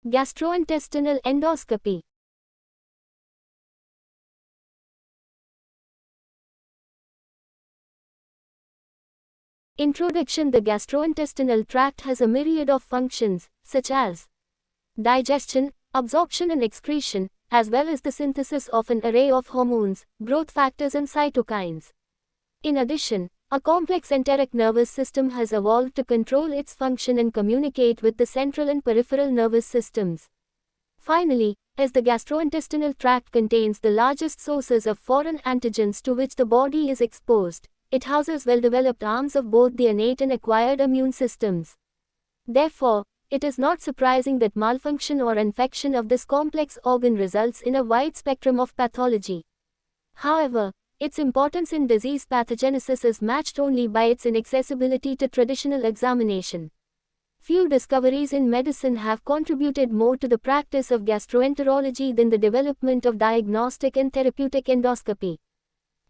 Gastrointestinal endoscopy. Introduction. The gastrointestinal tract has a myriad of functions, such as digestion, absorption and excretion, as well as the synthesis of an array of hormones, growth factors and cytokines. In addition, a complex enteric nervous system has evolved to control its function and communicate with the central and peripheral nervous systems. Finally, as the gastrointestinal tract contains the largest sources of foreign antigens to which the body is exposed, it houses well-developed arms of both the innate and acquired immune systems. Therefore, it is not surprising that malfunction or infection of this complex organ results in a wide spectrum of pathology. However, its importance in disease pathogenesis is matched only by its inaccessibility to traditional examination. Few discoveries in medicine have contributed more to the practice of gastroenterology than the development of diagnostic and therapeutic endoscopy.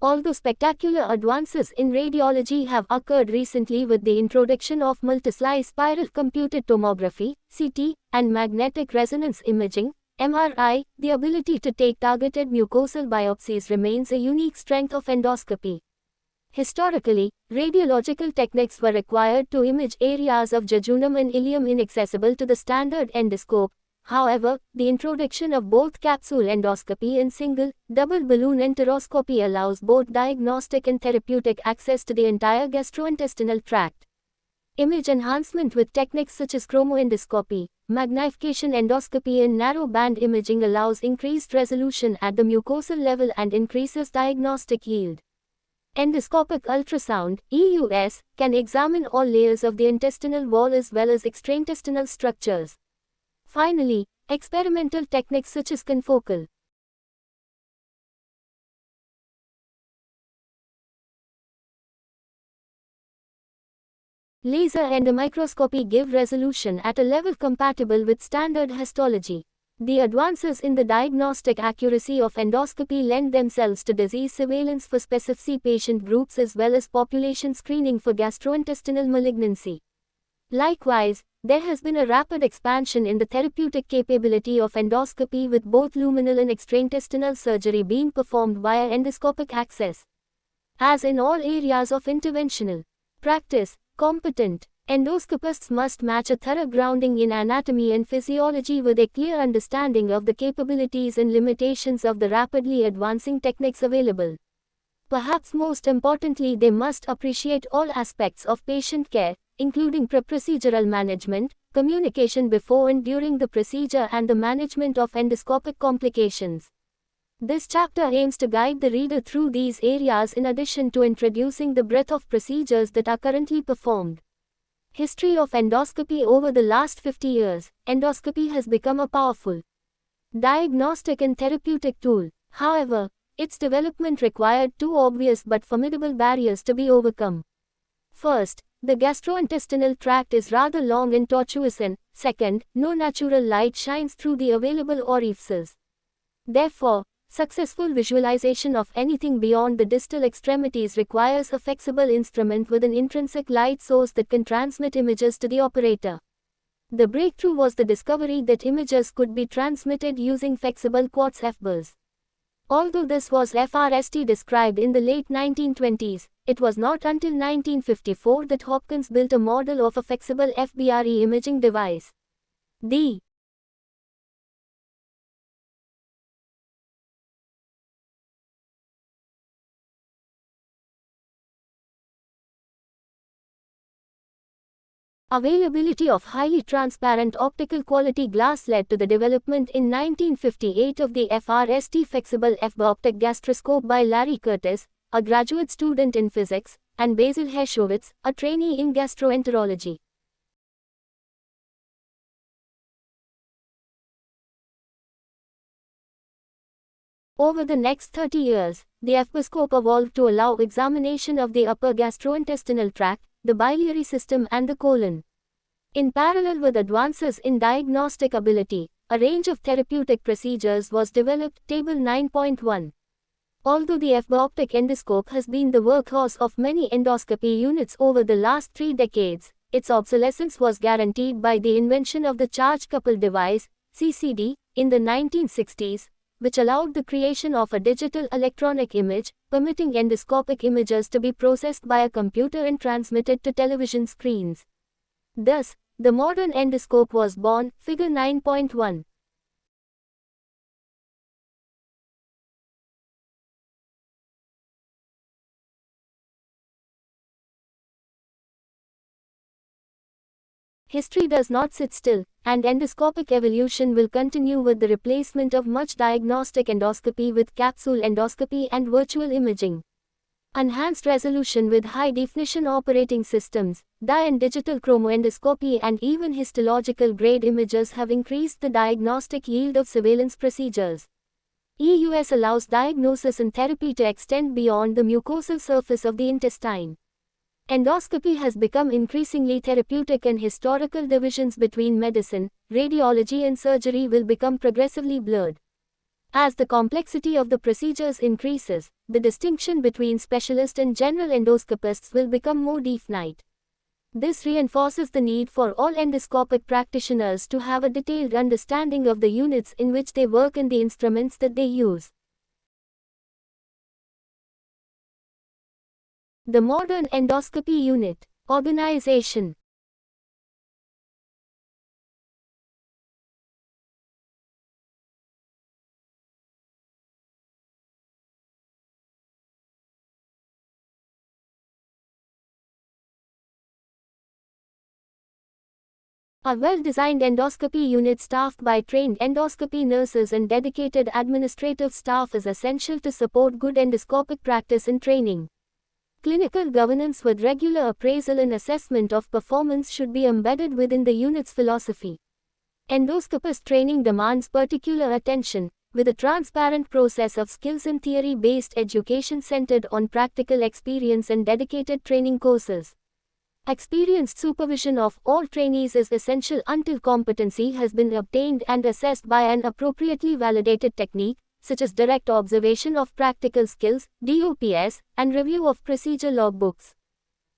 Although spectacular advances in radiology have occurred recently with the introduction of multislice spiral computed tomography, CT, and magnetic resonance imaging, MRI, the ability to take targeted mucosal biopsies remains a unique strength of endoscopy. Historically, radiological techniques were required to image areas of jejunum and ileum inaccessible to the standard endoscope. However, the introduction of both capsule endoscopy and single, double balloon enteroscopy allows both diagnostic and therapeutic access to the entire gastrointestinal tract. Image enhancement with techniques such as chromoendoscopy, magnification endoscopy and narrow band imaging allows increased resolution at the mucosal level and increases diagnostic yield. Endoscopic ultrasound, EUS, can examine all layers of the intestinal wall as well as extraintestinal structures. Finally, experimental techniques such as confocal laser endomicroscopy give resolution at a level compatible with standard histology. The advances in the diagnostic accuracy of endoscopy lend themselves to disease surveillance for specific patient groups as well as population screening for gastrointestinal malignancy. Likewise, there has been a rapid expansion in the therapeutic capability of endoscopy with both luminal and extraintestinal surgery being performed via endoscopic access. As in all areas of interventional practice, competent endoscopists must match a thorough grounding in anatomy and physiology with a clear understanding of the capabilities and limitations of the rapidly advancing techniques available. Perhaps most importantly, they must appreciate all aspects of patient care, including pre-procedural management, communication before and during the procedure and the management of endoscopic complications. This chapter aims to guide the reader through these areas in addition to introducing the breadth of procedures that are currently performed. History of endoscopy. Over the last 50 years, endoscopy has become a powerful diagnostic and therapeutic tool. However, its development required two obvious but formidable barriers to be overcome. First, the gastrointestinal tract is rather long and tortuous, and, second, no natural light shines through the available orifices. Therefore, successful visualization of anything beyond the distal extremities requires a flexible instrument with an intrinsic light source that can transmit images to the operator. The breakthrough was the discovery that images could be transmitted using flexible quartz FBARs. Although this was FRST described in the late 1920s, it was not until 1954 that Hopkins built a model of a flexible FBRE imaging device. The availability of highly transparent optical quality glass led to the development in 1958 of the FRST flexible FBAR optic gastroscope by Larry Curtis, a graduate student in physics, and Basil Hershowitz, a trainee in gastroenterology. Over the next 30 years, the FBAR evolved to allow examination of the upper gastrointestinal tract, the biliary system and the colon. In parallel with advances in diagnostic ability, a range of therapeutic procedures was developed. Table 9.1. Although the FBAR optic endoscope has been the workhorse of many endoscopy units over the last 3 decades, its obsolescence was guaranteed by the invention of the charge-coupled device, (CCD) in the 1960s, which allowed the creation of a digital electronic image, permitting endoscopic images to be processed by a computer and transmitted to television screens. Thus, the modern endoscope was born. Figure 9.1. History does not sit still, and endoscopic evolution will continue with the replacement of much diagnostic endoscopy with capsule endoscopy and virtual imaging. Enhanced resolution with high-definition operating systems, dye and digital chromoendoscopy and even histological grade images have increased the diagnostic yield of surveillance procedures. EUS allows diagnosis and therapy to extend beyond the mucosal surface of the intestine. Endoscopy has become increasingly therapeutic, and historical divisions between medicine, radiology and surgery will become progressively blurred. As the complexity of the procedures increases, the distinction between specialist and general endoscopists will become more definite. This reinforces the need for all endoscopic practitioners to have a detailed understanding of the units in which they work and the instruments that they use. The modern endoscopy unit. Organization. A well-designed endoscopy unit staffed by trained endoscopy nurses and dedicated administrative staff is essential to support good endoscopic practice and training. Clinical governance with regular appraisal and assessment of performance should be embedded within the unit's philosophy. Endoscopist training demands particular attention, with a transparent process of skills and theory-based education centered on practical experience and dedicated training courses. Experienced supervision of all trainees is essential until competency has been obtained and assessed by an appropriately validated technique, such as direct observation of practical skills, DOPS, and review of procedure logbooks.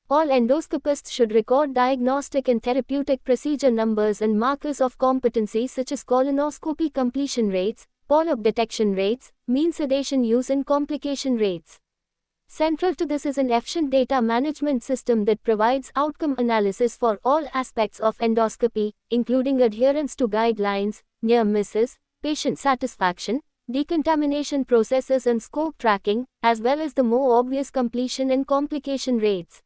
All endoscopists should record diagnostic and therapeutic procedure numbers and markers of competency such as colonoscopy completion rates, polyp detection rates, mean sedation use and complication rates. Central to this is an efficient data management system that provides outcome analysis for all aspects of endoscopy, including adherence to guidelines, near misses, patient satisfaction, decontamination processes and scope tracking, as well as the more obvious completion and complication rates.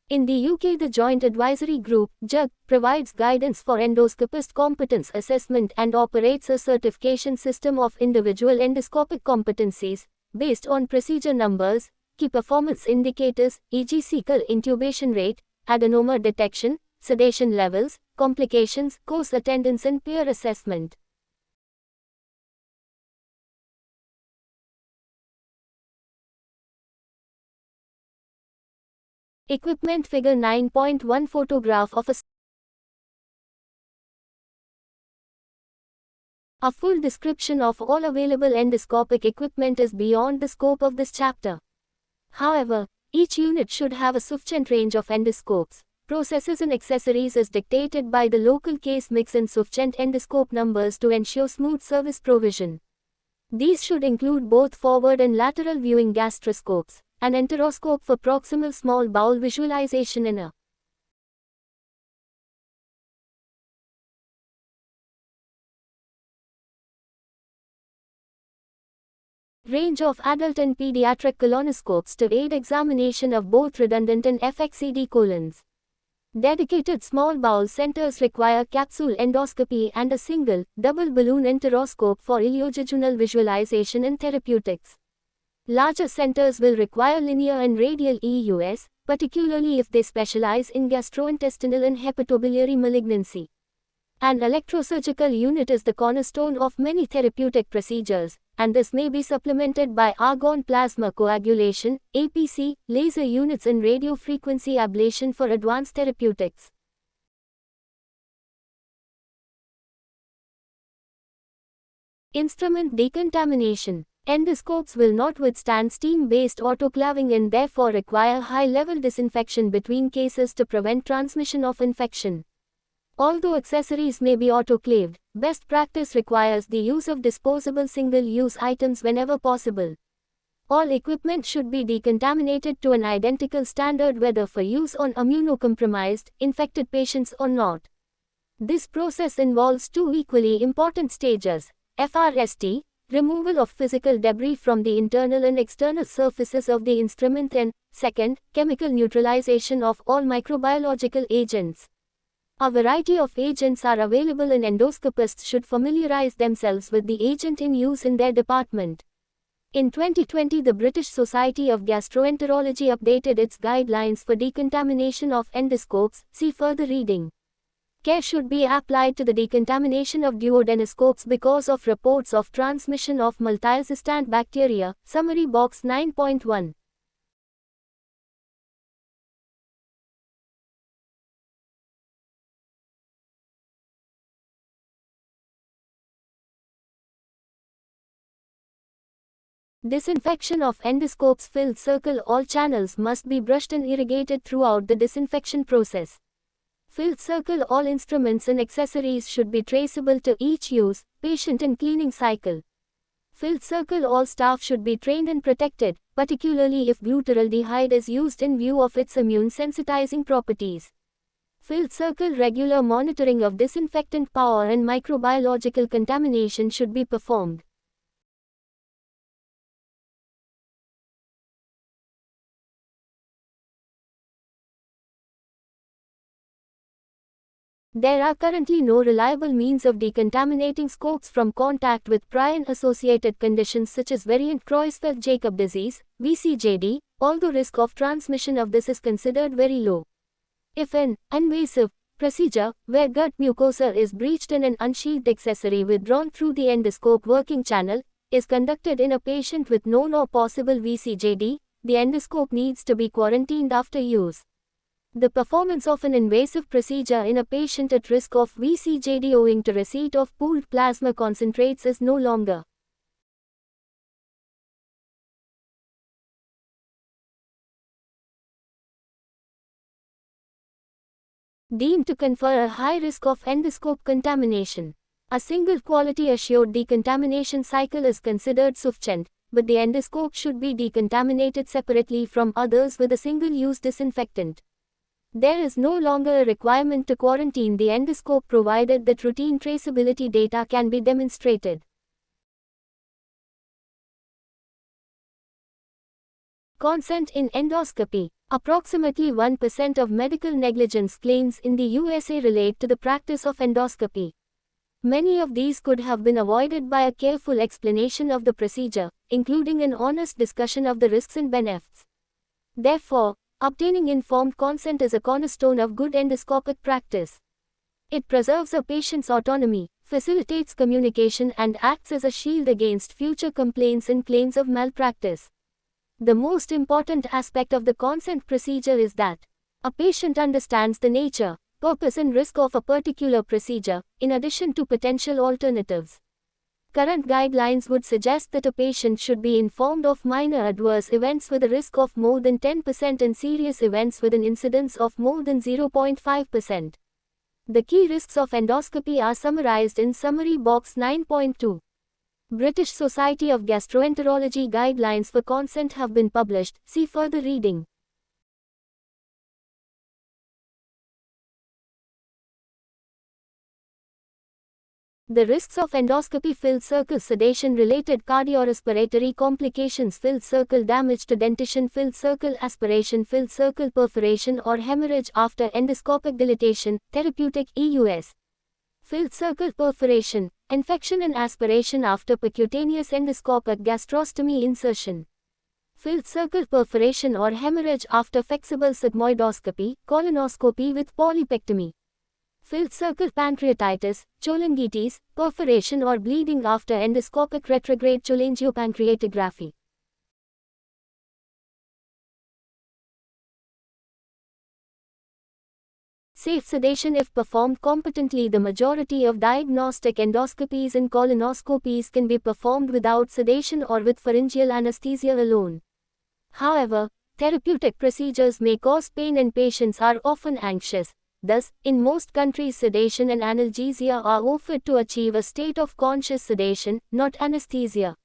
In the UK, the Joint Advisory Group, JAG, provides guidance for endoscopist competence assessment and operates a certification system of individual endoscopic competencies, based on procedure numbers, key performance indicators, e.g. cecal intubation rate, adenoma detection, sedation levels, complications, course attendance and peer assessment. Equipment. Figure 9.1. Photograph of a full description of all available endoscopic equipment is beyond the scope of this chapter. However, each unit should have a sufficient range of endoscopes, processes and accessories as dictated by the local case mix and sufficient endoscope numbers to ensure smooth service provision. These should include both forward and lateral viewing gastroscopes, an enteroscope for proximal small bowel visualization and a range of adult and pediatric colonoscopes to aid examination of both redundant and FXCD colons. Dedicated small bowel centers require capsule endoscopy and a single, double balloon enteroscope for ileojejunal visualization and therapeutics. Larger centers will require linear and radial EUS, particularly if they specialize in gastrointestinal and hepatobiliary malignancy. An electrosurgical unit is the cornerstone of many therapeutic procedures, and this may be supplemented by argon plasma coagulation, APC, laser units and radiofrequency ablation for advanced therapeutics. Instrument decontamination. Endoscopes will not withstand steam-based autoclaving and therefore require high-level disinfection between cases to prevent transmission of infection. Although accessories may be autoclaved, best practice requires the use of disposable single-use items whenever possible. All equipment should be decontaminated to an identical standard whether for use on immunocompromised, infected patients or not. This process involves two equally important stages: FRST, removal of physical debris from the internal and external surfaces of the instrument, and, second, chemical neutralization of all microbiological agents. A variety of agents are available and endoscopists should familiarize themselves with the agent in use in their department. In 2020, the British Society of Gastroenterology updated its guidelines for decontamination of endoscopes. See further reading. Care should be applied to the decontamination of duodenoscopes because of reports of transmission of multiresistant bacteria. Summary box 9.1. Disinfection of endoscopes. Filled circle. All channels must be brushed and irrigated throughout the disinfection process. Filled circle. All instruments and accessories should be traceable to each use, patient and cleaning cycle. Filled circle. All staff should be trained and protected, particularly if glutaraldehyde is used in view of its immune sensitizing properties. Filled circle. Regular monitoring of disinfectant power and microbiological contamination should be performed. There are currently no reliable means of decontaminating scopes from contact with prion-associated conditions such as variant Creutzfeldt-Jakob disease, VCJD, although risk of transmission of this is considered very low. If an invasive procedure, where gut mucosa is breached and an unsheathed accessory withdrawn through the endoscope working channel, is conducted in a patient with known or possible VCJD, the endoscope needs to be quarantined after use. The performance of an invasive procedure in a patient at risk of VCJD owing to receipt of pooled plasma concentrates is no longer deemed to confer a high risk of endoscope contamination. A single quality-assured decontamination cycle is considered sufficient, but the endoscope should be decontaminated separately from others with a single-use disinfectant. There is no longer a requirement to quarantine the endoscope provided that routine traceability data can be demonstrated. Consent in endoscopy. Approximately 1% of medical negligence claims in the USA relate to the practice of endoscopy. Many of these could have been avoided by a careful explanation of the procedure, including an honest discussion of the risks and benefits. Therefore, obtaining informed consent is a cornerstone of good endoscopic practice. It preserves a patient's autonomy, facilitates communication, and acts as a shield against future complaints and claims of malpractice. The most important aspect of the consent procedure is that a patient understands the nature, purpose, and risk of a particular procedure, in addition to potential alternatives. Current guidelines would suggest that a patient should be informed of minor adverse events with a risk of more than 10% and serious events with an incidence of more than 0.5%. The key risks of endoscopy are summarized in Summary Box 9.2. British Society of Gastroenterology guidelines for consent have been published. See further reading. The risks of endoscopy. Filled circle sedation-related cardiorespiratory complications, filled circle damage to dentition, filled circle aspiration, filled circle perforation or hemorrhage after endoscopic dilatation, therapeutic EUS. Filled circle perforation, infection and aspiration after percutaneous endoscopic gastrostomy insertion. Filled circle perforation or hemorrhage after flexible sigmoidoscopy, colonoscopy with polypectomy. Filled circle pancreatitis, cholangitis, perforation or bleeding after endoscopic retrograde cholangiopancreatography. Safe sedation. If performed competently, the majority of diagnostic endoscopies and colonoscopies can be performed without sedation or with pharyngeal anesthesia alone. However, therapeutic procedures may cause pain and patients are often anxious. Thus, in most countries sedation and analgesia are offered to achieve a state of conscious sedation, not anesthesia.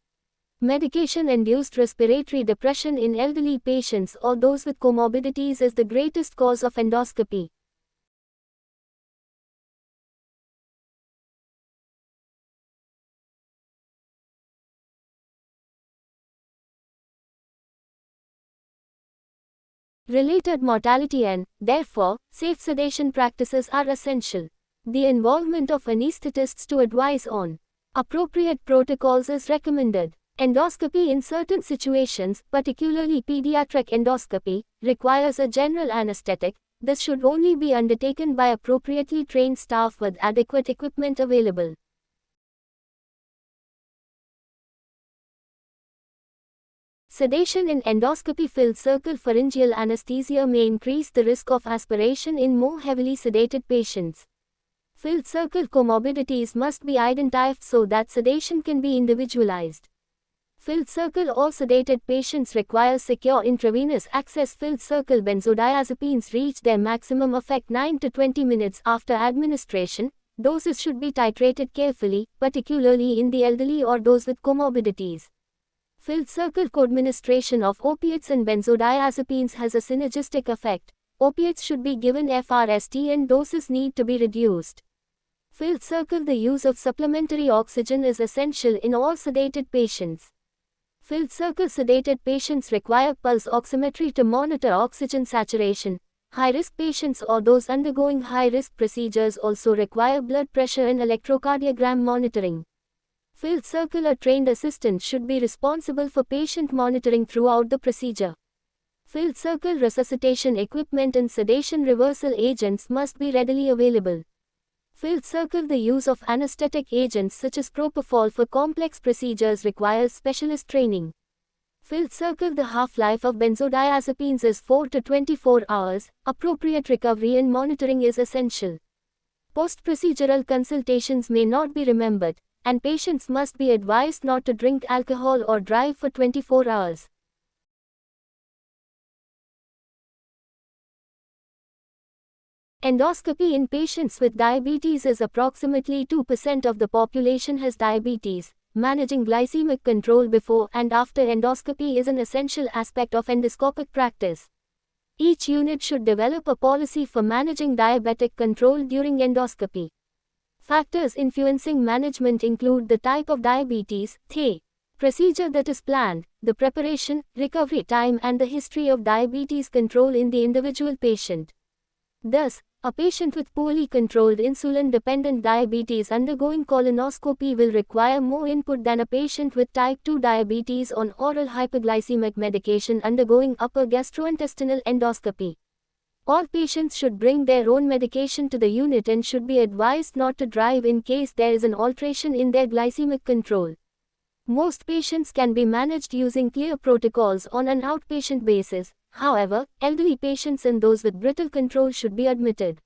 Medication-induced respiratory depression in elderly patients or those with comorbidities is the greatest cause of endoscopy. Related mortality and, therefore, safe sedation practices are essential. The involvement of anesthetists to advise on appropriate protocols is recommended. Endoscopy in certain situations, particularly pediatric endoscopy, requires a general anesthetic. This should only be undertaken by appropriately trained staff with adequate equipment available. Sedation in endoscopy-filled circle pharyngeal anesthesia may increase the risk of aspiration in more heavily sedated patients. Filled circle comorbidities must be identified so that sedation can be individualized. Filled circle or sedated patients require secure intravenous access. Filled circle benzodiazepines reach their maximum effect 9 to 20 minutes after administration. Doses should be titrated carefully, particularly in the elderly or those with comorbidities. Filled circle co-administration of opiates and benzodiazepines has a synergistic effect. Opiates should be given FRST and doses need to be reduced. Filled circle the use of supplementary oxygen is essential in all sedated patients. Filled circle sedated patients require pulse oximetry to monitor oxygen saturation. High-risk patients or those undergoing high-risk procedures also require blood pressure and electrocardiogram monitoring. Filled circle a trained assistant should be responsible for patient monitoring throughout the procedure. Filled circle resuscitation equipment and sedation reversal agents must be readily available. Filled circle the use of anesthetic agents such as propofol for complex procedures requires specialist training. Filled circle the half-life of benzodiazepines is 4 to 24 hours. Appropriate recovery and monitoring is essential. Post-procedural consultations may not be remembered, and patients must be advised not to drink alcohol or drive for 24 hours. Endoscopy in patients with diabetes is approximately 2% of the population has diabetes. Managing glycemic control before and after endoscopy is an essential aspect of endoscopic practice. Each unit should develop a policy for managing diabetic control during endoscopy. Factors influencing management include the type of diabetes, the procedure that is planned, the preparation, recovery time and the history of diabetes control in the individual patient. Thus, a patient with poorly controlled insulin-dependent diabetes undergoing colonoscopy will require more input than a patient with type 2 diabetes on oral hypoglycemic medication undergoing upper gastrointestinal endoscopy. All patients should bring their own medication to the unit and should be advised not to drive in case there is an alteration in their glycemic control. Most patients can be managed using clear protocols on an outpatient basis. However, elderly patients and those with brittle control should be admitted.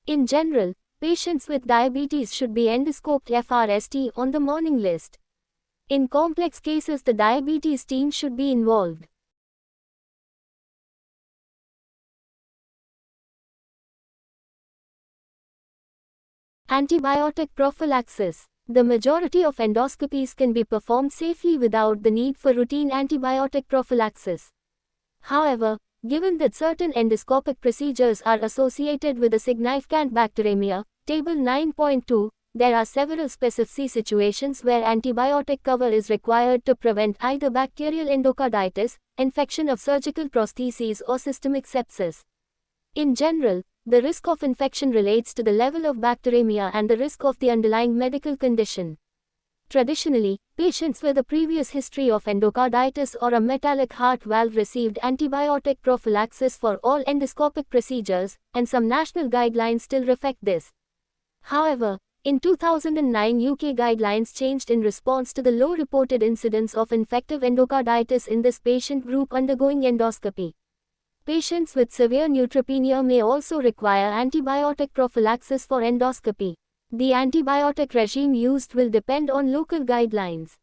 In general, patients with diabetes should be endoscoped FRST on the morning list. In complex cases, the diabetes team should be involved. Antibiotic prophylaxis. The majority of endoscopies can be performed safely without the need for routine antibiotic prophylaxis. However, given that certain endoscopic procedures are associated with a significant bacteremia, Table 9.2, there are several specific situations where antibiotic cover is required to prevent either bacterial endocarditis, infection of surgical prostheses or systemic sepsis. In general, the risk of infection relates to the level of bacteremia and the risk of the underlying medical condition. Traditionally, patients with a previous history of endocarditis or a metallic heart valve received antibiotic prophylaxis for all endoscopic procedures, and some national guidelines still reflect this. However, in 2009 UK guidelines changed in response to the low reported incidence of infective endocarditis in this patient group undergoing endoscopy. Patients with severe neutropenia may also require antibiotic prophylaxis for endoscopy. The antibiotic regime used will depend on local guidelines.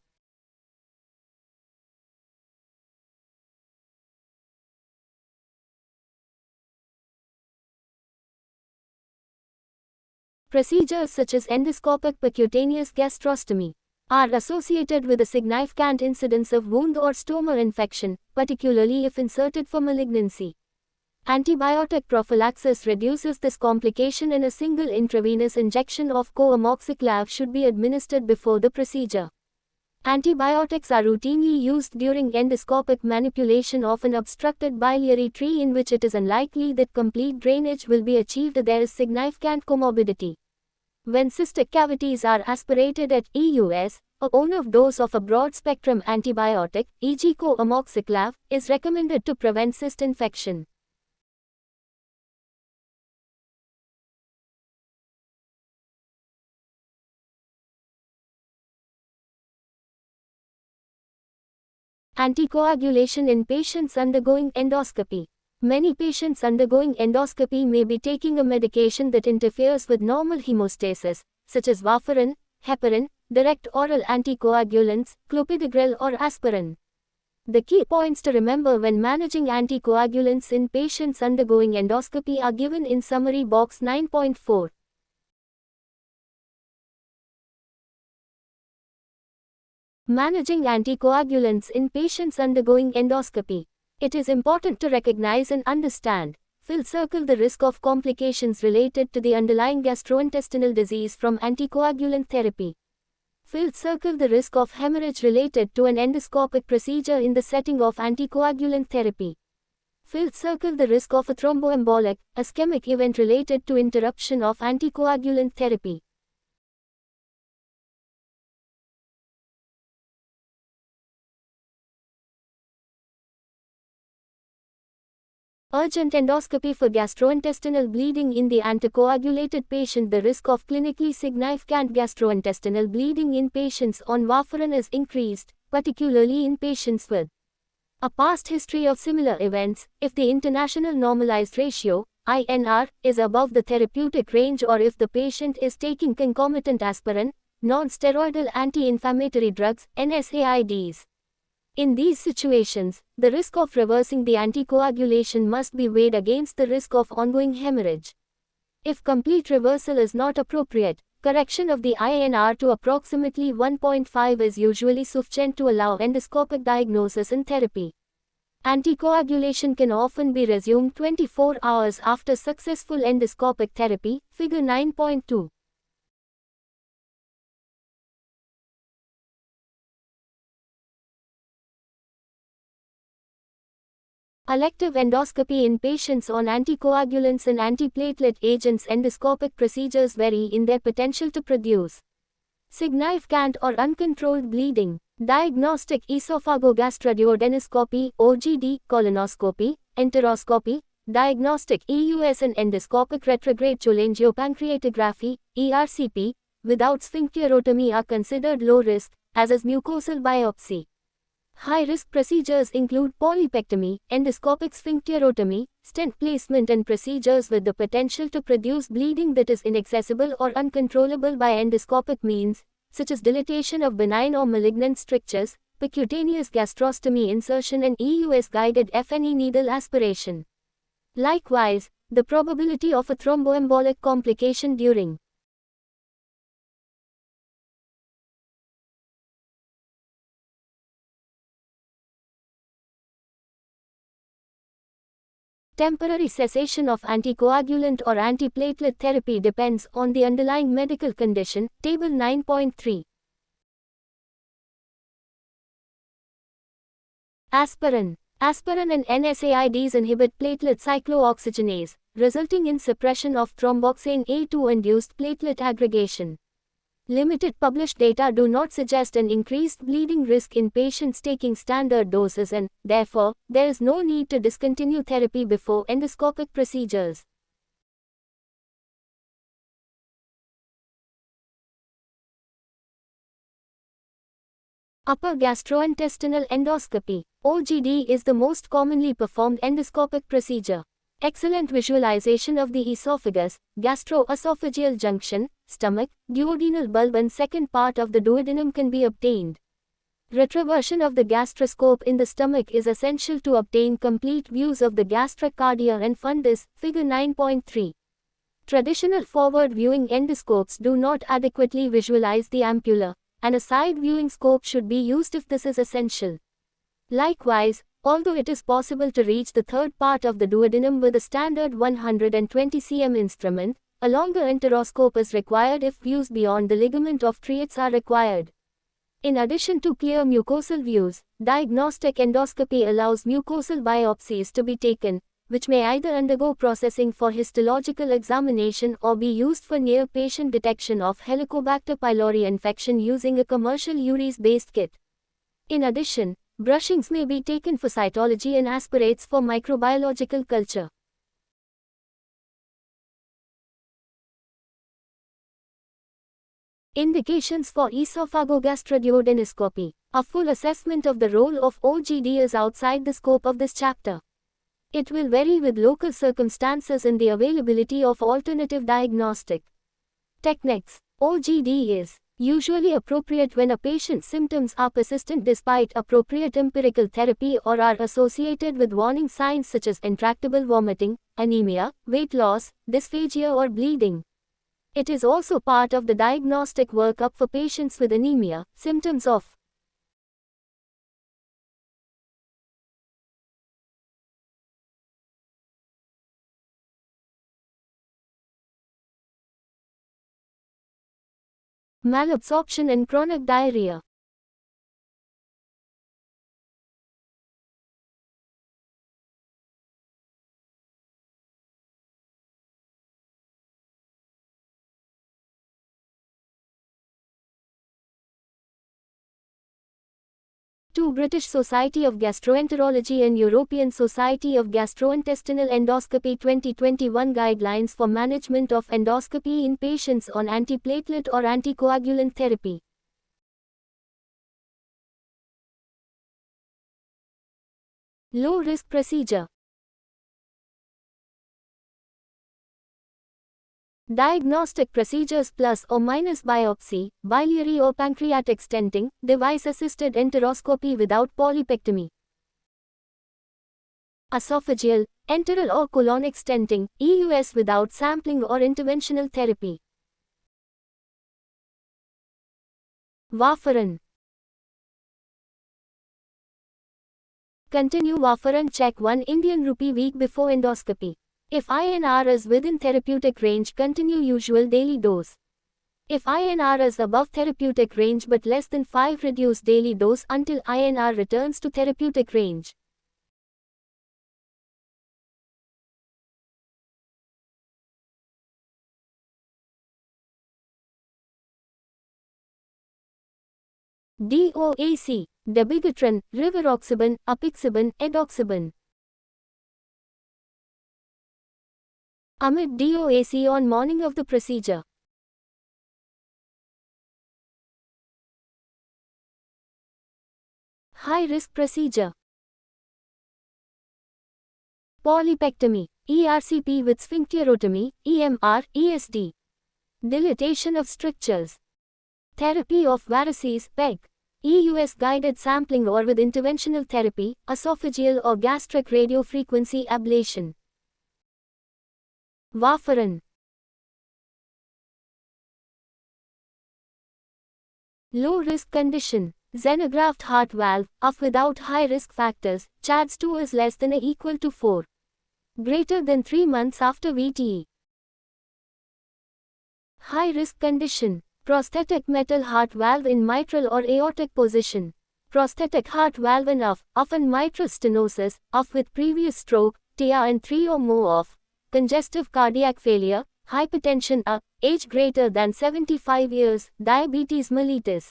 Procedures such as endoscopic percutaneous gastrostomy are associated with a significant incidence of wound or stomach infection, particularly if inserted for malignancy. Antibiotic prophylaxis reduces this complication, and a single intravenous injection of co-amoxiclav should be administered before the procedure. Antibiotics are routinely used during endoscopic manipulation of an obstructed biliary tree in which it is unlikely that complete drainage will be achieved. There is significant comorbidity. When cystic cavities are aspirated at EUS, a on-off dose of a broad-spectrum antibiotic, e.g. co-amoxiclav, is recommended to prevent cyst infection. Anticoagulation in patients undergoing endoscopy. Many patients undergoing endoscopy may be taking a medication that interferes with normal hemostasis, such as warfarin, heparin, direct oral anticoagulants, clopidogrel or aspirin. The key points to remember when managing anticoagulants in patients undergoing endoscopy are given in summary box 9.4. Managing anticoagulants in patients undergoing endoscopy. It is important to recognize and understand. Circle the risk of complications related to the underlying gastrointestinal disease from anticoagulant therapy. Circle the risk of hemorrhage related to an endoscopic procedure in the setting of anticoagulant therapy. Circle the risk of a thromboembolic, ischemic event related to interruption of anticoagulant therapy. Urgent endoscopy for gastrointestinal bleeding in the anticoagulated patient. The risk of clinically significant gastrointestinal bleeding in patients on warfarin is increased, particularly in patients with a past history of similar events, if the international normalized ratio, INR, is above the therapeutic range, or if the patient is taking concomitant aspirin, non-steroidal anti-inflammatory drugs, NSAIDs. In these situations, the risk of reversing the anticoagulation must be weighed against the risk of ongoing hemorrhage. If complete reversal is not appropriate, correction of the INR to approximately 1.5 is usually sufficient to allow endoscopic diagnosis and therapy. Anticoagulation can often be resumed 24 hours after successful endoscopic therapy, figure 9.2. Elective endoscopy in patients on anticoagulants and antiplatelet agents. Endoscopic procedures vary in their potential to produce significant or uncontrolled bleeding. Diagnostic esophagogastroduodenoscopy, OGD, colonoscopy, enteroscopy, diagnostic EUS and endoscopic retrograde cholangiopancreatography, ERCP, without sphincterotomy are considered low risk, as is mucosal biopsy. High-risk procedures include polypectomy, endoscopic sphincterotomy, stent placement, and procedures with the potential to produce bleeding that is inaccessible or uncontrollable by endoscopic means, such as dilatation of benign or malignant strictures, percutaneous gastrostomy insertion, and EUS-guided FNE needle aspiration. Likewise, the probability of a thromboembolic complication during temporary cessation of anticoagulant or antiplatelet therapy depends on the underlying medical condition. Table 9.3. Aspirin. Aspirin and NSAIDs inhibit platelet cyclooxygenase, resulting in suppression of thromboxane A2-induced platelet aggregation. Limited published data do not suggest an increased bleeding risk in patients taking standard doses, and, therefore, there is no need to discontinue therapy before endoscopic procedures. Upper gastrointestinal endoscopy, OGD, is the most commonly performed endoscopic procedure. Excellent visualization of the esophagus, gastroesophageal junction, stomach, duodenal bulb, and second part of the duodenum can be obtained. Retroversion of the gastroscope in the stomach is essential to obtain complete views of the gastric cardia and fundus, figure 9.3. Traditional forward-viewing endoscopes do not adequately visualize the ampulla, and a side-viewing scope should be used if this is essential. Likewise, although it is possible to reach the third part of the duodenum with a standard 120 cm instrument, a longer enteroscope is required if views beyond the ligament of Treitz are required. In addition to clear mucosal views, diagnostic endoscopy allows mucosal biopsies to be taken, which may either undergo processing for histological examination or be used for near-patient detection of Helicobacter pylori infection using a commercial urease-based kit. In addition, brushings may be taken for cytology and aspirates for microbiological culture. Indications for esophagogastroduodenoscopy. A full assessment of the role of OGD is outside the scope of this chapter. It will vary with local circumstances and the availability of alternative diagnostic techniques. OGD is usually appropriate when a patient's symptoms are persistent despite appropriate empirical therapy or are associated with warning signs such as intractable vomiting, anemia, weight loss, dysphagia or bleeding. It is also part of the diagnostic workup for patients with anemia, symptoms of malabsorption and chronic diarrhea. Two British Society of Gastroenterology and European Society of Gastrointestinal Endoscopy 2021 Guidelines for Management of Endoscopy in Patients on Antiplatelet or Anticoagulant Therapy. Low-risk procedure. Diagnostic procedures plus or minus biopsy, biliary or pancreatic stenting, device-assisted enteroscopy without polypectomy. Esophageal, enteral or colonic stenting, EUS without sampling or interventional therapy. Warfarin. Continue warfarin check 1 Indian rupee week before endoscopy. If INR is within therapeutic range, continue usual daily dose. If INR is above therapeutic range but less than 5, reduce daily dose until INR returns to therapeutic range. DOAC, dabigatran, rivaroxaban, apixaban, edoxaban. Omit DOAC on morning of the procedure. High-risk procedure. Polypectomy, ERCP with sphincterotomy, EMR, ESD. Dilatation of strictures. Therapy of varices, PEG. EUS guided sampling or with interventional therapy, esophageal or gastric radiofrequency ablation. Warfarin. Low-risk condition. Xenograft heart valve, AF without high-risk factors, CHADS2 is less than or equal to 4. Greater than 3 months after VTE. High-risk condition. Prosthetic metal heart valve in mitral or aortic position. Prosthetic heart valve in AF, often mitral stenosis, AF with previous stroke, TIA and 3 or more of. Congestive cardiac failure, hypertension, age greater than 75 years, diabetes mellitus.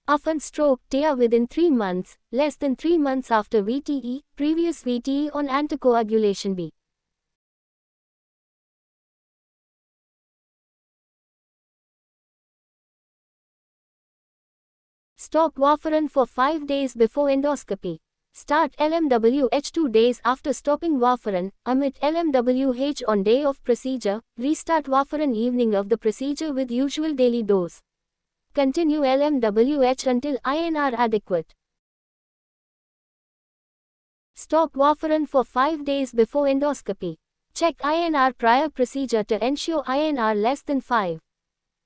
Often stroke, TIA within 3 months, less than 3 months after VTE, previous VTE on anticoagulation B. Stop warfarin for 5 days before endoscopy. Start LMWH 2 days after stopping warfarin, omit LMWH on day of procedure, restart warfarin evening of the procedure with usual daily dose. Continue LMWH until INR adequate. Stop warfarin for 5 days before endoscopy. Check INR prior procedure to ensure INR less than 5.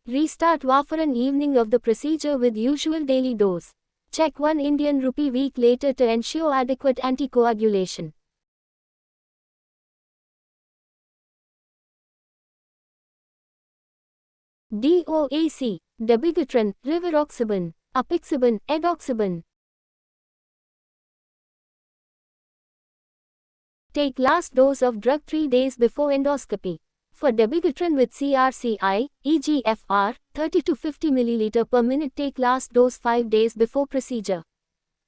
Restart warfarin evening of the procedure with usual daily dose. Check 1 Indian rupee week later to ensure adequate anticoagulation. DOAC, dabigatran, rivaroxaban, apixaban, edoxaban. Take last dose of drug 3 days before endoscopy. For dabigatran with CRCI, EGFR, 30 to 50 ml per minute, take last dose 5 days before procedure.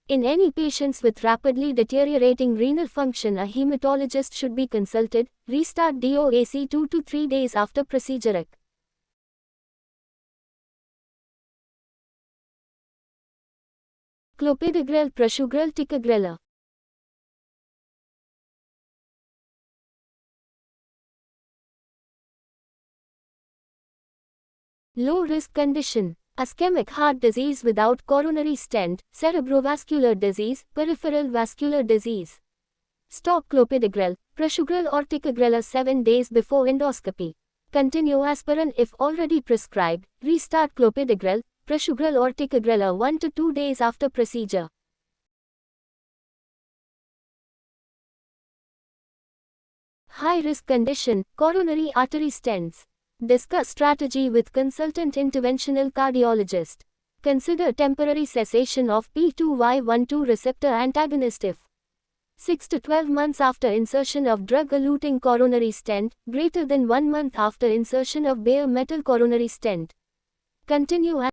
In any patients with rapidly deteriorating renal function, a hematologist should be consulted. Restart DOAC 2 to 3 days after procedure. Clopidogrel, prasugrel, ticagrelor. Low-risk condition: ischemic heart disease without coronary stent, cerebrovascular disease, peripheral vascular disease. Stop clopidogrel, prasugrel or ticagrelor 7 days before endoscopy. Continue aspirin if already prescribed. Restart clopidogrel, prasugrel or ticagrelor 1 to 2 days after procedure. High-risk condition: coronary artery stents. Discuss strategy with consultant interventional cardiologist. Consider temporary cessation of P2Y12 receptor antagonist if 6 to 12 months after insertion of drug-eluting coronary stent, greater than 1 month after insertion of bare metal coronary stent. Continue.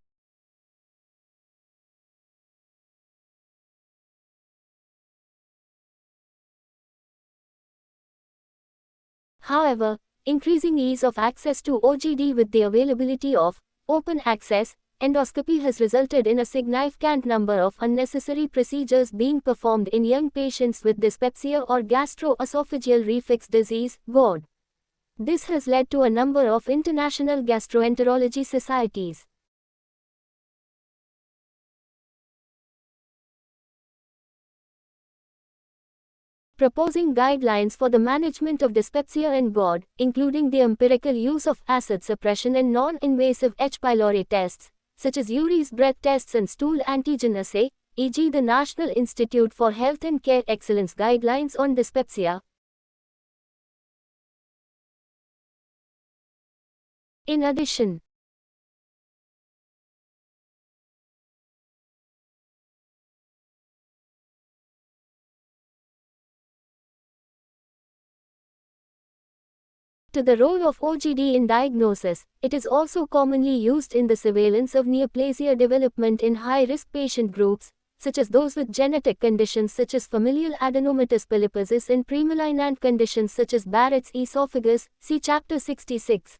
However, increasing ease of access to OGD with the availability of open access endoscopy has resulted in a significant number of unnecessary procedures being performed in young patients with dyspepsia or gastroesophageal reflux disease (GORD). This has led to a number of international gastroenterology societies proposing guidelines for the management of dyspepsia and GORD, including the empirical use of acid suppression and non-invasive H. pylori tests, such as Urey's breath tests and stool antigen assay, e.g. the National Institute for Health and Care Excellence Guidelines on Dyspepsia. In addition, to the role of OGD in diagnosis, it is also commonly used in the surveillance of neoplasia development in high-risk patient groups, such as those with genetic conditions such as familial adenomatous polyposis and premalignant conditions such as Barrett's esophagus, see Chapter 66.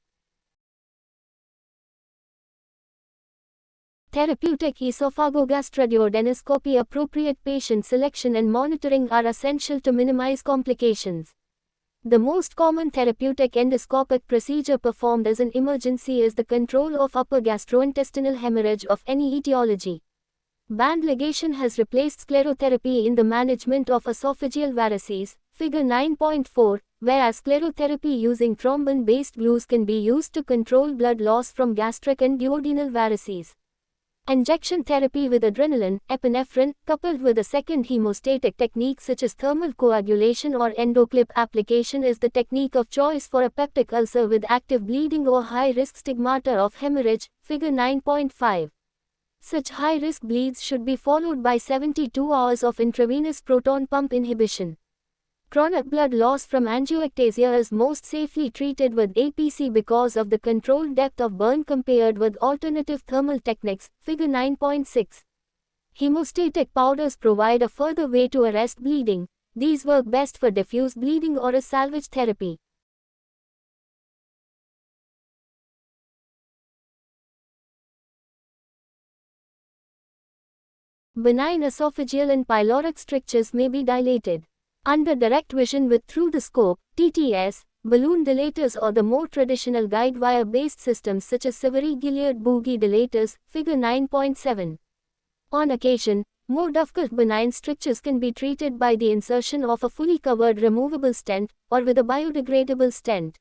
Therapeutic esophagogastroduodenoscopy. Appropriate patient selection and monitoring are essential to minimize complications. The most common therapeutic endoscopic procedure performed as an emergency is the control of upper gastrointestinal hemorrhage of any etiology. Band ligation has replaced sclerotherapy in the management of esophageal varices, figure 9.4, whereas sclerotherapy using thrombin-based glues can be used to control blood loss from gastric and duodenal varices. Injection therapy with adrenaline, epinephrine, coupled with a second hemostatic technique such as thermal coagulation or endoclip application is the technique of choice for a peptic ulcer with active bleeding or high-risk stigmata of hemorrhage, figure 9.5. Such high-risk bleeds should be followed by 72 hours of intravenous proton pump inhibition. Chronic blood loss from angioectasia is most safely treated with APC because of the controlled depth of burn compared with alternative thermal techniques, figure 9.6. Hemostatic powders provide a further way to arrest bleeding. These work best for diffuse bleeding or as salvage therapy. Benign esophageal and pyloric strictures may be dilated under direct vision with through the scope, TTS, balloon dilators or the more traditional guide wire-based systems such as Savary-Gilead boogie dilators, figure 9.7. On occasion, More difficult benign strictures can be treated by the insertion of a fully covered removable stent or with a biodegradable stent.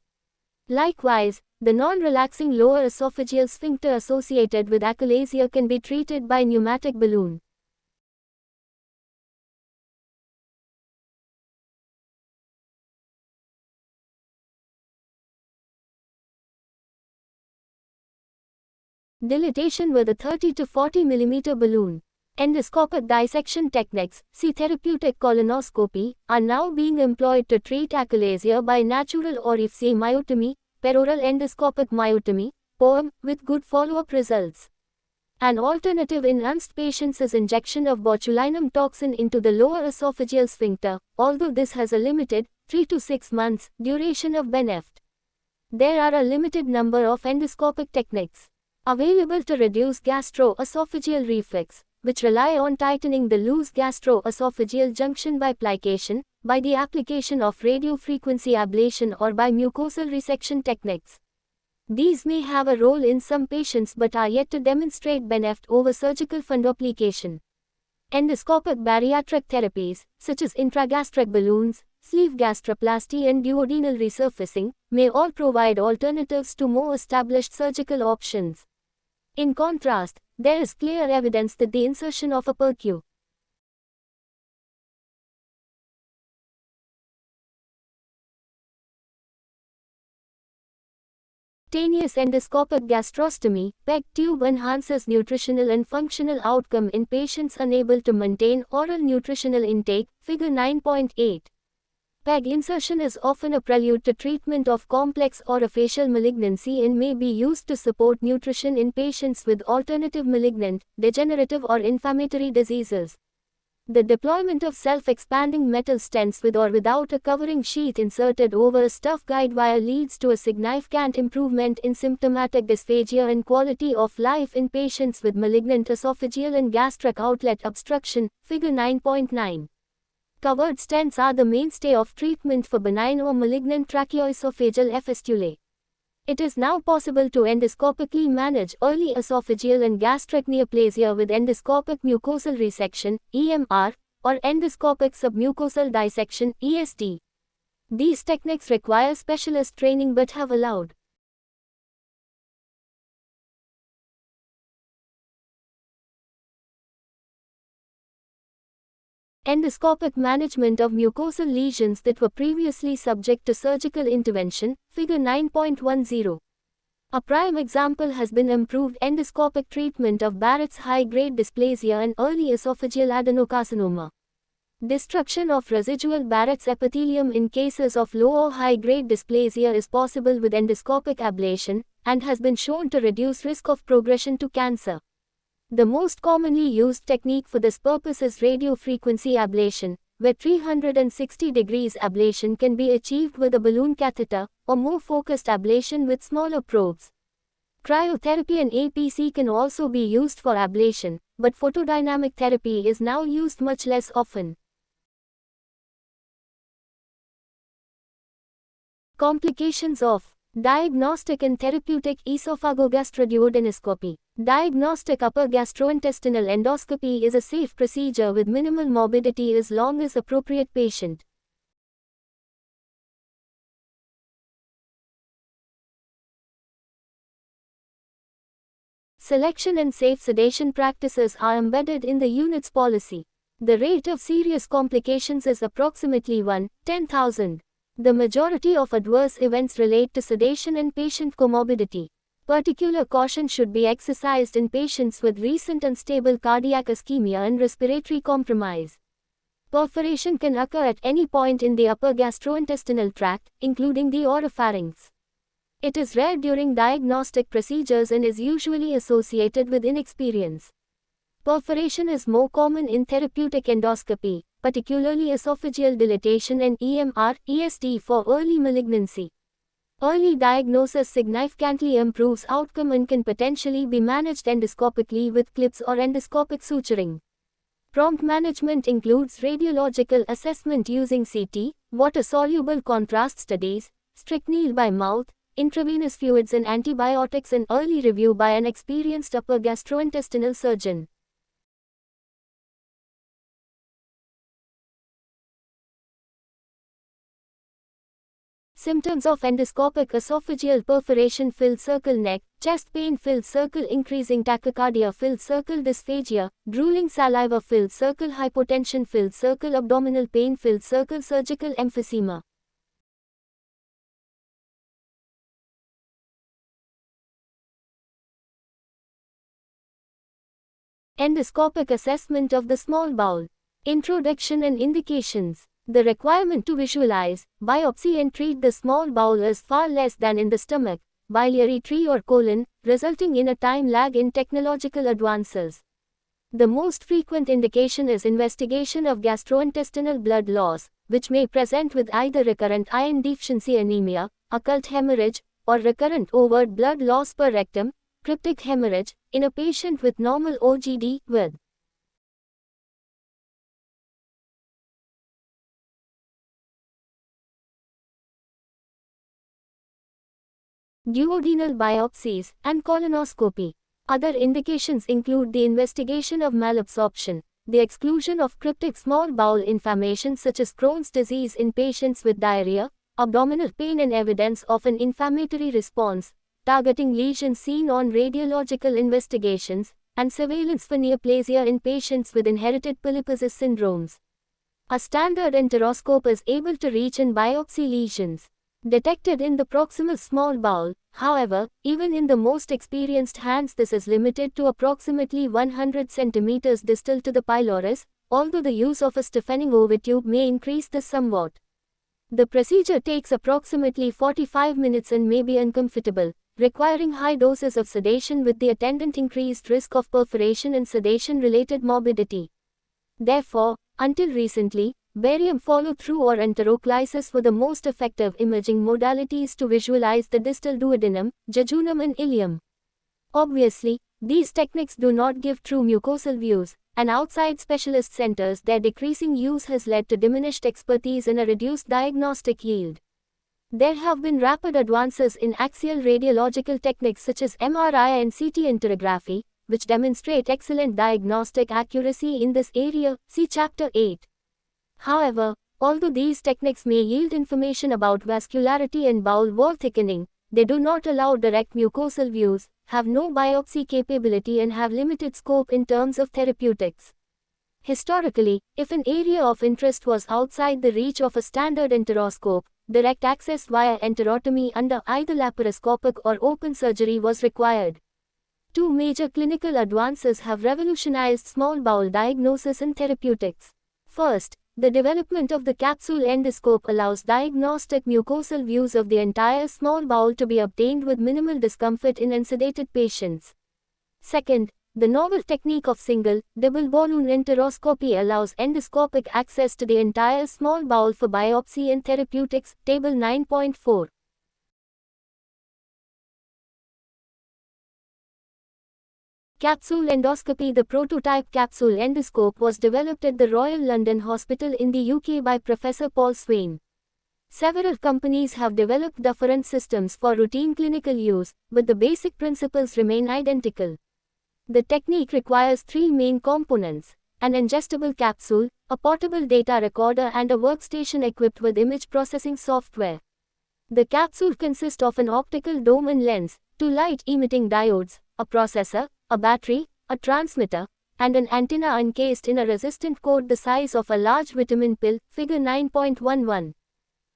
Likewise, the non-relaxing lower esophageal sphincter associated with achalasia can be treated by pneumatic balloon. Dilatation with a 30 to 40 mm balloon. Endoscopic dissection techniques, see therapeutic colonoscopy, are now being employed to treat achalasia by natural orifice myotomy, peroral endoscopic myotomy, POEM, with good follow-up results. An alternative in UNST patients is injection of botulinum toxin into the lower esophageal sphincter, although this has a limited, 3 to 6 months, duration of benefit. There are a limited number of endoscopic techniques available to reduce gastroesophageal reflux, which rely on tightening the loose gastroesophageal junction by plication, by the application of radiofrequency ablation or by mucosal resection techniques. These may have a role in some patients but are yet to demonstrate benefit over surgical fundoplication. Endoscopic bariatric therapies, such as intragastric balloons, sleeve gastroplasty and duodenal resurfacing, may all provide alternatives to more established surgical options. In contrast, there is clear evidence that the insertion of a percutaneous endoscopic gastrostomy, PEG tube enhances nutritional and functional outcome in patients unable to maintain oral nutritional intake, figure 9.8. PEG insertion is often a prelude to treatment of complex orofacial malignancy and may be used to support nutrition in patients with alternative malignant, degenerative or inflammatory diseases. The deployment of self-expanding metal stents with or without a covering sheath inserted over a stuff guide wire leads to a significant improvement in symptomatic dysphagia and quality of life in patients with malignant esophageal and gastric outlet obstruction, figure 9.9. Covered stents are the mainstay of treatment for benign or malignant tracheoesophageal fistulae. It is now possible to endoscopically manage early esophageal and gastric neoplasia with endoscopic mucosal resection, EMR, or endoscopic submucosal dissection, ESD. These techniques require specialist training but have allowed endoscopic management of mucosal lesions that were previously subject to surgical intervention, figure 9.10. A prime example has been improved endoscopic treatment of Barrett's high-grade dysplasia and early esophageal adenocarcinoma. Destruction of residual Barrett's epithelium in cases of low or high-grade dysplasia is possible with endoscopic ablation, and has been shown to reduce risk of progression to cancer. The most commonly used technique for this purpose is radiofrequency ablation, where 360 degrees ablation can be achieved with a balloon catheter, or more focused ablation with smaller probes. Cryotherapy and APC can also be used for ablation, but photodynamic therapy is now used much less often. Complications of diagnostic and therapeutic esophagogastroduodenoscopy. Diagnostic upper gastrointestinal endoscopy is a safe procedure with minimal morbidity as long as appropriate patient. Selection and safe sedation practices are embedded in the unit's policy. The rate of serious complications is approximately 1/10,000. The majority of adverse events relate to sedation and patient comorbidity. Particular caution should be exercised in patients with recent unstable cardiac ischemia and respiratory compromise. Perforation can occur at any point in the upper gastrointestinal tract, including the oropharynx. It is rare during diagnostic procedures and is usually associated with inexperience. Perforation is more common in therapeutic endoscopy, particularly esophageal dilatation and EMR, ESD for early malignancy. Early diagnosis significantly improves outcome and can potentially be managed endoscopically with clips or endoscopic suturing. Prompt management includes radiological assessment using CT, water-soluble contrast studies, strychnine by mouth, intravenous fluids and antibiotics, and early review by an experienced upper gastrointestinal surgeon. Symptoms of endoscopic esophageal perforation: filled circle neck, chest pain, filled circle increasing tachycardia, filled circle dysphagia, drooling saliva, filled circle hypotension, filled circle abdominal pain, filled circle surgical emphysema. Endoscopic assessment of the small bowel. Introduction and indications. The requirement to visualize, biopsy and treat the small bowel is far less than in the stomach, biliary tree or colon, resulting in a time lag in technological advances. The most frequent indication is investigation of gastrointestinal blood loss, which may present with either recurrent iron deficiency anemia, occult hemorrhage, or recurrent overt blood loss per rectum, cryptic hemorrhage, in a patient with normal OGD, with duodenal biopsies, and colonoscopy. Other indications include the investigation of malabsorption, the exclusion of cryptic small bowel inflammation such as Crohn's disease in patients with diarrhea, abdominal pain and evidence of an inflammatory response, targeting lesions seen on radiological investigations, and surveillance for neoplasia in patients with inherited polyposis syndromes. A standard enteroscope is able to reach and biopsy lesions detected in the proximal small bowel. However, even in the most experienced hands, this is limited to approximately 100 centimeters distal to the pylorus, although the use of a stiffening ovirtube may increase this somewhat. The procedure takes approximately 45 minutes and may be uncomfortable, requiring high doses of sedation with the attendant increased risk of perforation and sedation-related morbidity. Therefore, until recently, barium follow-through or enteroclysis were the most effective imaging modalities to visualize the distal duodenum, jejunum and ileum. Obviously, these techniques do not give true mucosal views, and outside specialist centers their decreasing use has led to diminished expertise and a reduced diagnostic yield. There have been rapid advances in axial radiological techniques such as MRI and CT enterography, which demonstrate excellent diagnostic accuracy in this area, see Chapter 8. However, although these techniques may yield information about vascularity and bowel wall thickening, they do not allow direct mucosal views, have no biopsy capability and have limited scope in terms of therapeutics. Historically, if an area of interest was outside the reach of a standard enteroscope, direct access via enterotomy under either laparoscopic or open surgery was required. Two major clinical advances have revolutionized small bowel diagnosis and therapeutics. First, the development of the capsule endoscope allows diagnostic mucosal views of the entire small bowel to be obtained with minimal discomfort in unsedated patients. Second, the novel technique of single, double balloon enteroscopy allows endoscopic access to the entire small bowel for biopsy and therapeutics, Table 9.4. Capsule endoscopy. The prototype capsule endoscope was developed at the Royal London Hospital in the UK by Professor Paul Swain. Several companies have developed different systems for routine clinical use, but the basic principles remain identical. The technique requires three main components: an ingestible capsule, a portable data recorder and a workstation equipped with image processing software. The capsule consists of an optical dome and lens, two light-emitting diodes, a processor, a battery, a transmitter, and an antenna encased in a resistant coat the size of a large vitamin pill, figure 9.11.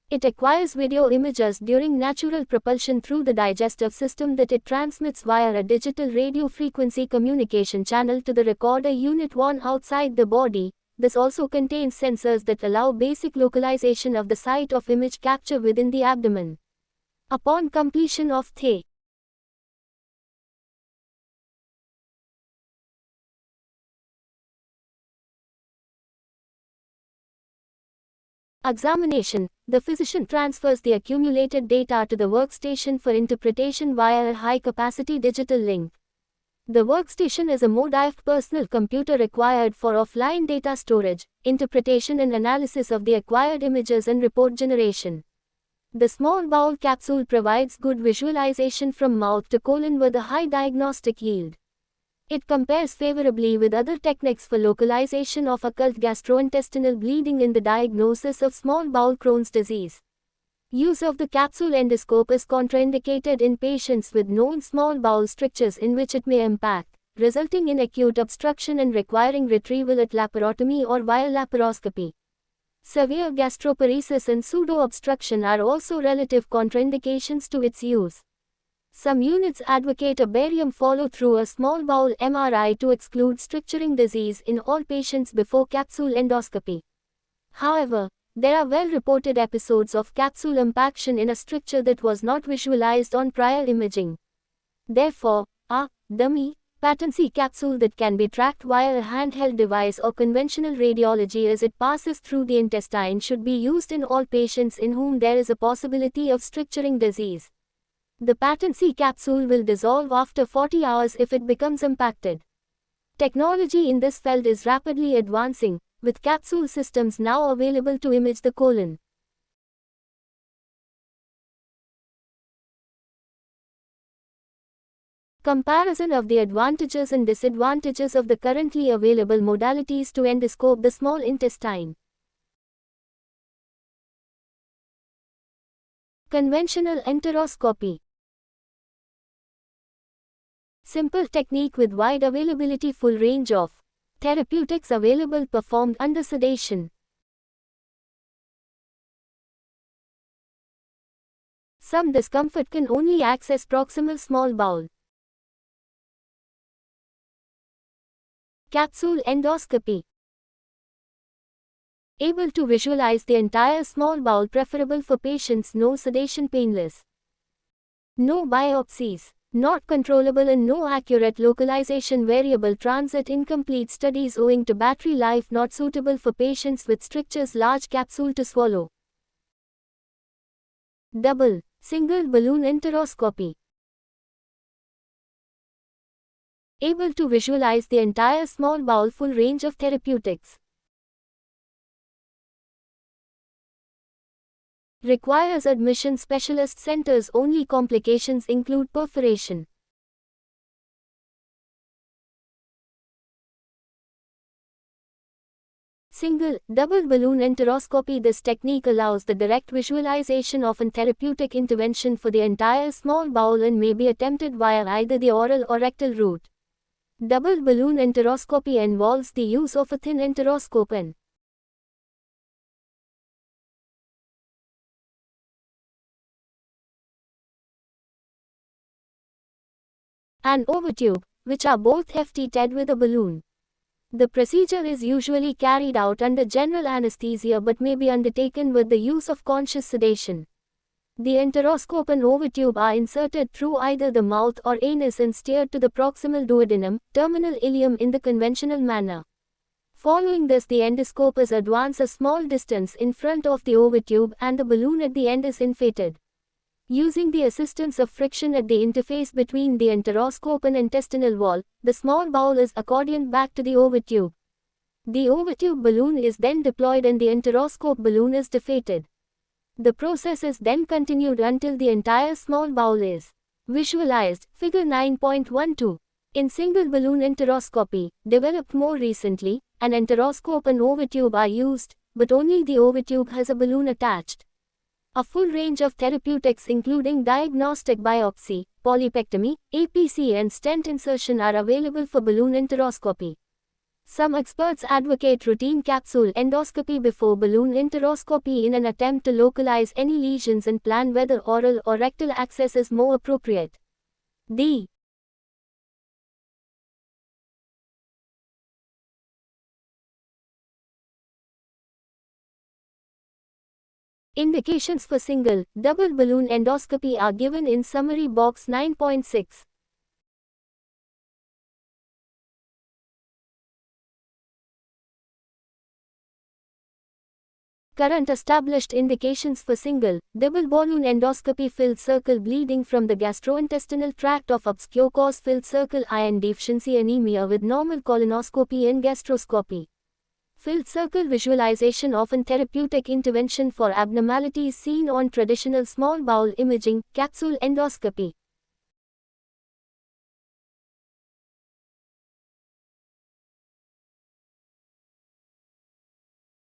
It acquires video images during natural propulsion through the digestive system that it transmits via a digital radio frequency communication channel to the recorder unit worn outside the body. This also contains sensors that allow basic localization of the site of image capture within the abdomen. Upon completion of the examination, the physician transfers the accumulated data to the workstation for interpretation via a high-capacity digital link. The workstation is a mobile personal computer required for offline data storage, interpretation and analysis of the acquired images and report generation. The small bowel capsule provides good visualization from mouth to colon with a high diagnostic yield. It compares favorably with other techniques for localization of occult gastrointestinal bleeding in the diagnosis of small bowel Crohn's disease. Use of the capsule endoscope is contraindicated in patients with known small bowel strictures in which it may impact, resulting in acute obstruction and requiring retrieval at laparotomy or via laparoscopy. Severe gastroparesis and pseudo-obstruction are also relative contraindications to its use. Some units advocate a barium follow through a small bowel MRI to exclude stricturing disease in all patients before capsule endoscopy. However, there are well-reported episodes of capsule impaction in a stricture that was not visualized on prior imaging. Therefore, a dummy patency capsule that can be tracked via a handheld device or conventional radiology as it passes through the intestine should be used in all patients in whom there is a possibility of stricturing disease. The patency capsule will dissolve after 40 hours if it becomes impacted. Technology in this field is rapidly advancing, with capsule systems now available to image the colon. Comparison of the advantages and disadvantages of the currently available modalities to endoscope the small intestine. Conventional enteroscopy. Simple technique with wide availability, full range of therapeutics available, performed under sedation. Some discomfort, can only access proximal small bowel. Capsule endoscopy. Able to visualize the entire small bowel, preferable for patients, no sedation, painless. No biopsies. Not controllable and no accurate localization, variable transit, incomplete studies owing to battery life, not suitable for patients with strictures, large capsule to swallow. Double, single balloon enteroscopy. Able to visualize the entire small bowel, full range of therapeutics. Requires admission, specialist centers only, complications include perforation. Single, double balloon enteroscopy. This technique allows the direct visualization of an therapeutic intervention for the entire small bowel and may be attempted via either the oral or rectal route. Double balloon enteroscopy involves the use of a thin enteroscope and an overtube, which are both fitted with a balloon. The procedure is usually carried out under general anesthesia but may be undertaken with the use of conscious sedation. The enteroscope and overtube are inserted through either the mouth or anus and steered to the proximal duodenum, terminal ileum in the conventional manner. Following this, the endoscope is advanced a small distance in front of the overtube and the balloon at the end is inflated. Using the assistance of friction at the interface between the enteroscope and intestinal wall, the small bowel is accordioned back to the overtube. The overtube balloon is then deployed and the enteroscope balloon is deflated. The process is then continued until the entire small bowel is visualized. Figure 9.12. In single balloon enteroscopy, developed more recently, an enteroscope and overtube are used, but only the overtube has a balloon attached. A full range of therapeutics including diagnostic biopsy, polypectomy, APC and stent insertion are available for balloon enteroscopy. Some experts advocate routine capsule endoscopy before balloon enteroscopy in an attempt to localize any lesions and plan whether oral or rectal access is more appropriate. The indications for single, double balloon endoscopy are given in summary box 9.6. Current established indications for single, double balloon endoscopy: filled circle bleeding from the gastrointestinal tract of obscure cause, filled circle iron deficiency anemia with normal colonoscopy and gastroscopy. Filled circle visualization, often therapeutic intervention for abnormalities seen on traditional small bowel imaging, capsule endoscopy.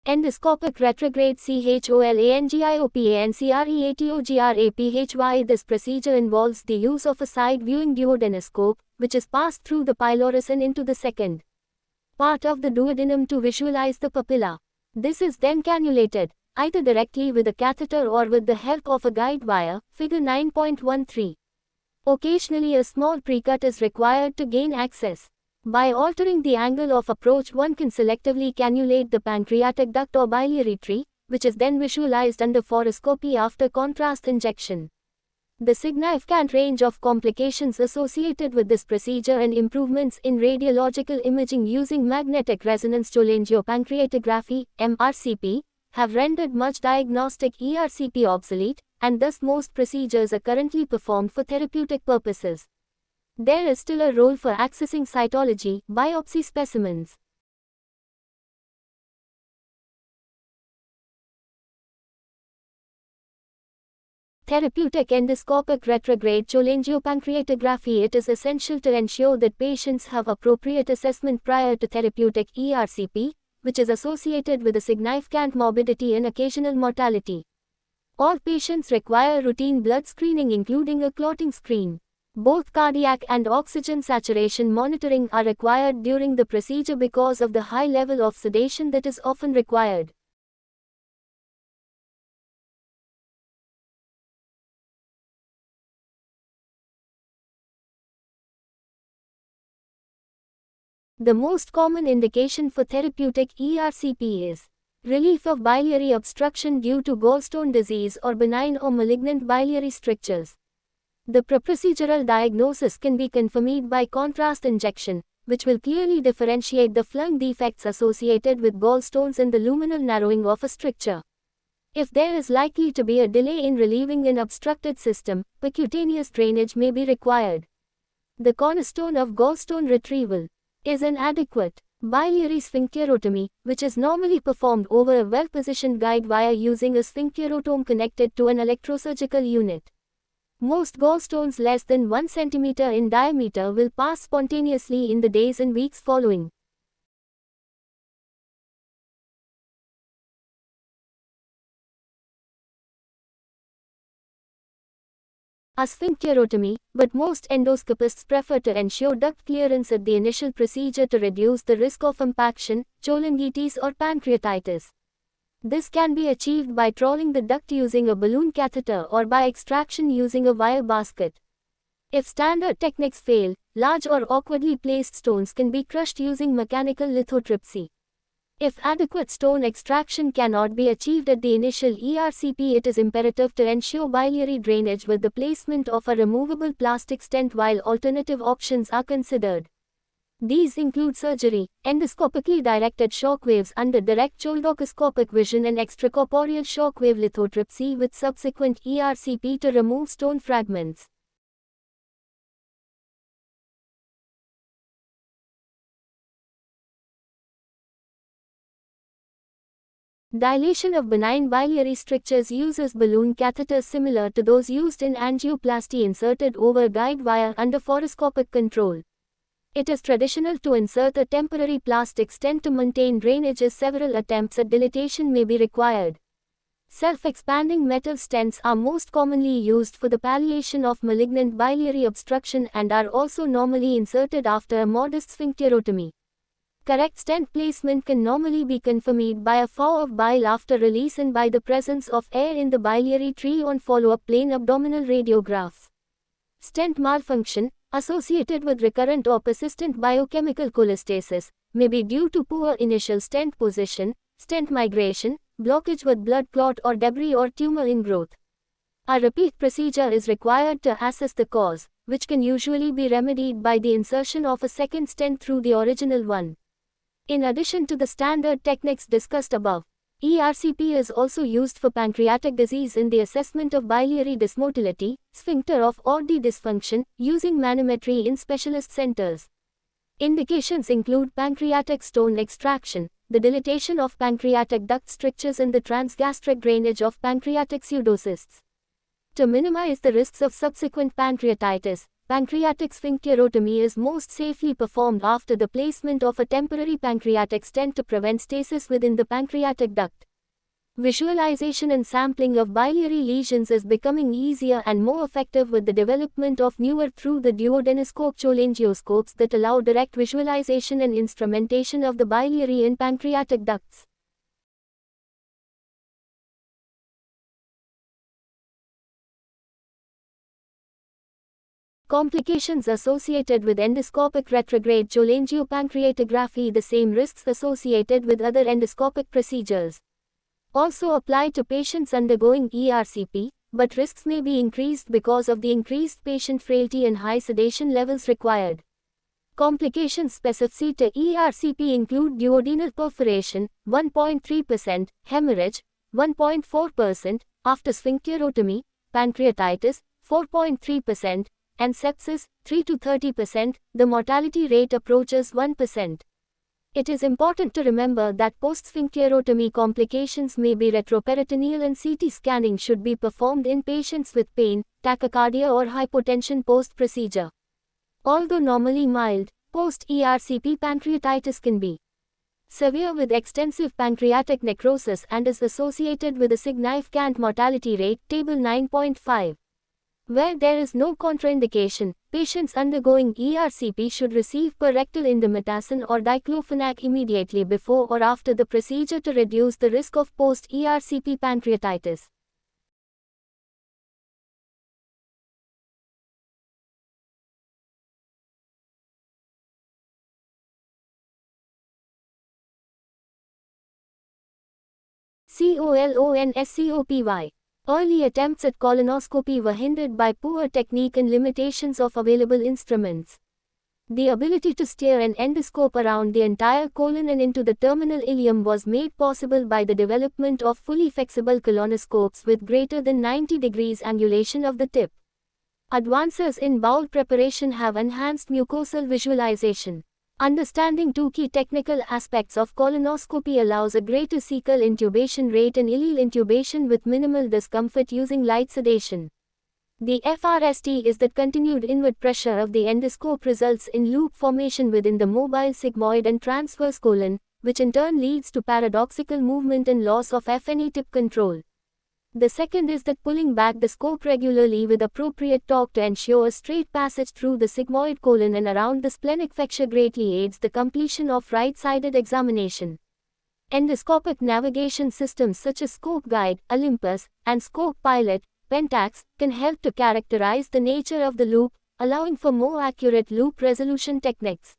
Endoscopic retrograde CHOLANGIOPANCREATOGRAPHY. This procedure involves the use of a side-viewing duodenoscope, which is passed through the pylorus and into the second part of the duodenum to visualize the papilla. This is then cannulated, either directly with a catheter or with the help of a guide wire, figure 9.13. Occasionally a small precut is required to gain access. By altering the angle of approach, one can selectively cannulate the pancreatic duct or biliary tree, which is then visualized under fluoroscopy after contrast injection. The significant range of complications associated with this procedure and improvements in radiological imaging using magnetic resonance cholangiopancreatography (MRCP) have rendered much diagnostic ERCP obsolete, and thus most procedures are currently performed for therapeutic purposes. There is still a role for accessing cytology, biopsy specimens. Therapeutic endoscopic retrograde cholangiopancreatography. It is essential to ensure that patients have appropriate assessment prior to therapeutic ERCP, which is associated with a significant morbidity and occasional mortality. All patients require routine blood screening including a clotting screen. Both cardiac and oxygen saturation monitoring are required during the procedure because of the high level of sedation that is often required. The most common indication for therapeutic ERCP is relief of biliary obstruction due to gallstone disease or benign or malignant biliary strictures. The procedural diagnosis can be confirmed by contrast injection, which will clearly differentiate the phloem defects associated with gallstones and the luminal narrowing of a stricture. If there is likely to be a delay in relieving an obstructed system, percutaneous drainage may be required. The cornerstone of gallstone retrieval is an adequate biliary sphincterotomy, which is normally performed over a well-positioned guide wire using a sphincterotome connected to an electrosurgical unit. Most gallstones less than 1 cm in diameter will pass spontaneously in the days and weeks following. A sphincterotomy, but most endoscopists prefer to ensure duct clearance at the initial procedure to reduce the risk of impaction, cholangitis or pancreatitis. This can be achieved by trawling the duct using a balloon catheter or by extraction using a wire basket. If standard techniques fail, large or awkwardly placed stones can be crushed using mechanical lithotripsy. If adequate stone extraction cannot be achieved at the initial ERCP, it is imperative to ensure biliary drainage with the placement of a removable plastic stent while alternative options are considered. These include surgery, endoscopically directed shockwaves under direct cholecystoscopic vision and extracorporeal shockwave lithotripsy with subsequent ERCP to remove stone fragments. Dilation of benign biliary strictures uses balloon catheters similar to those used in angioplasty inserted over guide wire under fluoroscopic control. It is traditional to insert a temporary plastic stent to maintain drainage as several attempts at dilatation may be required. Self-expanding metal stents are most commonly used for the palliation of malignant biliary obstruction and are also normally inserted after a modest sphincterotomy. Correct stent placement can normally be confirmed by a flow of bile after release and by the presence of air in the biliary tree on follow-up plain abdominal radiographs. Stent malfunction, associated with recurrent or persistent biochemical cholestasis, may be due to poor initial stent position, stent migration, blockage with blood clot or debris or tumor ingrowth. A repeat procedure is required to assess the cause, which can usually be remedied by the insertion of a second stent through the original one. In addition to the standard techniques discussed above, ERCP is also used for pancreatic disease in the assessment of biliary dysmotility, sphincter of Oddi dysfunction, using manometry in specialist centers. Indications include pancreatic stone extraction, the dilatation of pancreatic duct strictures and the transgastric drainage of pancreatic pseudocysts. To minimize the risks of subsequent pancreatitis, pancreatic sphincterotomy is most safely performed after the placement of a temporary pancreatic stent to prevent stasis within the pancreatic duct. Visualization and sampling of biliary lesions is becoming easier and more effective with the development of newer through the duodenoscope cholangioscopes that allow direct visualization and instrumentation of the biliary and pancreatic ducts. Complications associated with endoscopic retrograde cholangiopancreatography. The same risks associated with other endoscopic procedures also apply to patients undergoing ERCP, but risks may be increased because of the increased patient frailty and high sedation levels required. Complications specific to ERCP include duodenal perforation, 1.3%, hemorrhage, 1.4%, after sphincterotomy, pancreatitis, 4.3%, and sepsis, 3 to 30%. The mortality rate approaches 1%. It is important to remember that post-sphincterotomy complications may be retroperitoneal and CT scanning should be performed in patients with pain, tachycardia or hypotension post-procedure. Although normally mild, post-ERCP pancreatitis can be severe with extensive pancreatic necrosis and is associated with a significant mortality rate. Table 9.5. Where there is no contraindication, patients undergoing ERCP should receive per-rectal indomethacin or diclofenac immediately before or after the procedure to reduce the risk of post-ERCP pancreatitis. Colonoscopy. Early attempts at colonoscopy were hindered by poor technique and limitations of available instruments. The ability to steer an endoscope around the entire colon and into the terminal ileum was made possible by the development of fully flexible colonoscopes with greater than 90 degrees angulation of the tip. Advances in bowel preparation have enhanced mucosal visualization. Understanding two key technical aspects of colonoscopy allows a greater cecal intubation rate and ileal intubation with minimal discomfort using light sedation. The FRST is that continued inward pressure of the endoscope results in loop formation within the mobile sigmoid and transverse colon, which in turn leads to paradoxical movement and loss of FNE tip control. The second is that pulling back the scope regularly with appropriate torque to ensure a straight passage through the sigmoid colon and around the splenic flexure greatly aids the completion of right-sided examination. Endoscopic navigation systems such as Scope Guide, Olympus, and Scope Pilot, Pentax, can help to characterize the nature of the loop, allowing for more accurate loop resolution techniques.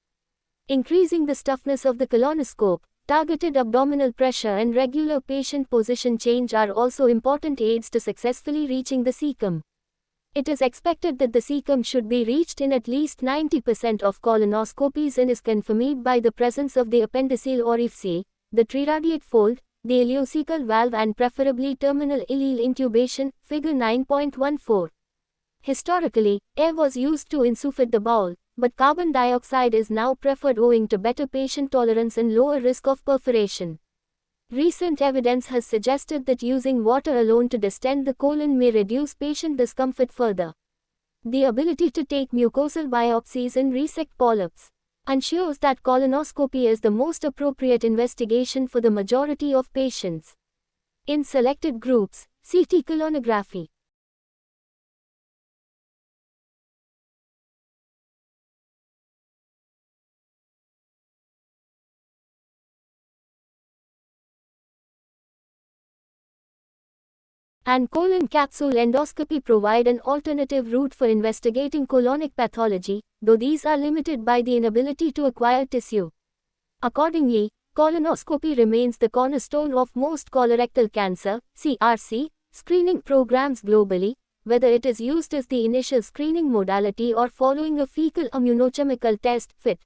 Increasing the stiffness of the colonoscope, targeted abdominal pressure and regular patient position change are also important aids to successfully reaching the cecum. It is expected that the cecum should be reached in at least 90% of colonoscopies and is confirmed by the presence of the appendiceal orifice, the triradiate fold, the ileocecal valve and preferably terminal ileal intubation, figure 9.14. Historically, air was used to insufflate the bowel, but carbon dioxide is now preferred owing to better patient tolerance and lower risk of perforation. Recent evidence has suggested that using water alone to distend the colon may reduce patient discomfort further. The ability to take mucosal biopsies and resect polyps ensures that colonoscopy is the most appropriate investigation for the majority of patients. In selected groups, CT colonography. And colon capsule endoscopy provide an alternative route for investigating colonic pathology, though these are limited by the inability to acquire tissue. Accordingly, colonoscopy remains the cornerstone of most colorectal cancer (CRC) screening programs globally, whether it is used as the initial screening modality or following a fecal immunochemical test (FIT).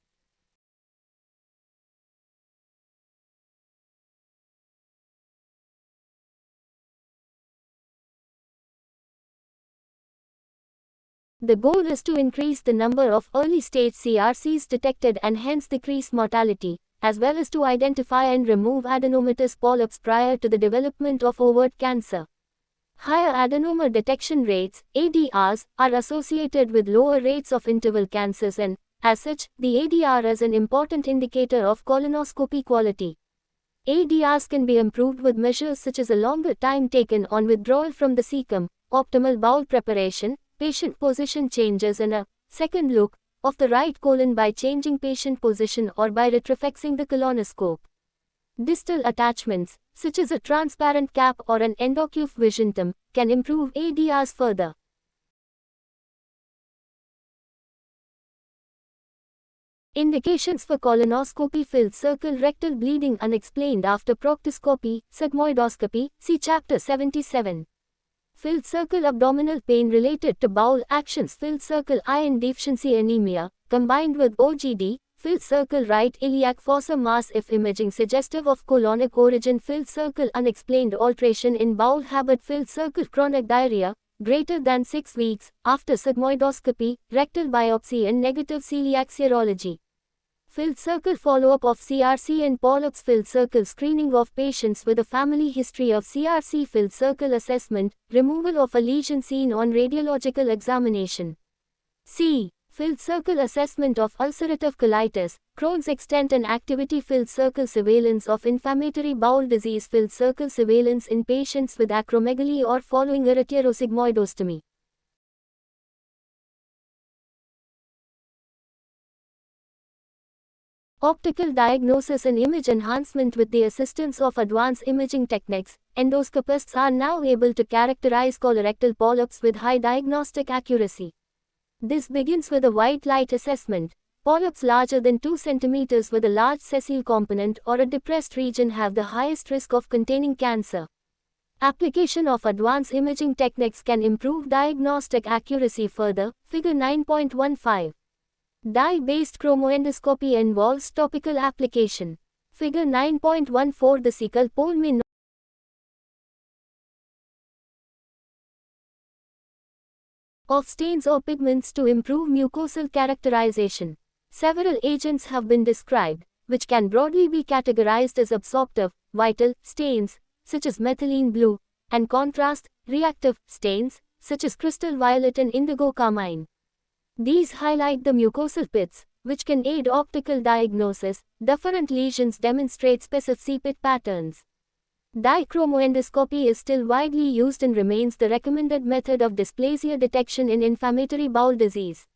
The goal is to increase the number of early-stage CRCs detected and hence decrease mortality, as well as to identify and remove adenomatous polyps prior to the development of overt cancer. Higher adenoma detection rates, ADRs, are associated with lower rates of interval cancers and, as such, the ADR is an important indicator of colonoscopy quality. ADRs can be improved with measures such as a longer time taken on withdrawal from the cecum, optimal bowel preparation, patient position changes and a second look of the right colon by changing patient position or by retrofixing the colonoscope. Distal attachments, such as a transparent cap or an endocuve visiontum, can improve ADRs further. Indications for colonoscopy: filled circle rectal bleeding unexplained after proctoscopy, sigmoidoscopy, see Chapter 77. Filled circle abdominal pain related to bowel actions: filled circle iron deficiency anemia, combined with OGD, filled circle right iliac fossa mass if imaging suggestive of colonic origin, filled circle unexplained alteration in bowel habit, filled circle chronic diarrhea, greater than 6 weeks, after sigmoidoscopy, rectal biopsy and negative celiac serology. Filled circle follow-up of CRC and polyps, filled circle screening of patients with a family history of CRC, filled circle assessment, removal of a lesion seen on radiological examination. C. Filled circle assessment of ulcerative colitis, Crohn's extent and activity, filled circle surveillance of inflammatory bowel disease, filled circle surveillance in patients with acromegaly or following arteriosigmoidostomy. Optical diagnosis and image enhancement: with the assistance of advanced imaging techniques, endoscopists are now able to characterize colorectal polyps with high diagnostic accuracy. This begins with a white light assessment. Polyps larger than 2 cm with a large sessile component or a depressed region have the highest risk of containing cancer. Application of advanced imaging techniques can improve diagnostic accuracy further. Figure 9.15. Dye-based chromoendoscopy involves topical application. Figure 9.14. The cecal pole may not of stains or pigments to improve mucosal characterization. Several agents have been described, which can broadly be categorized as absorptive, vital stains, such as methylene blue, and contrast, reactive stains, such as crystal violet and indigo carmine. These highlight the mucosal pits, which can aid optical diagnosis. Different lesions demonstrate specific pit patterns. Dye chromoendoscopy is still widely used and remains the recommended method of dysplasia detection in inflammatory bowel disease.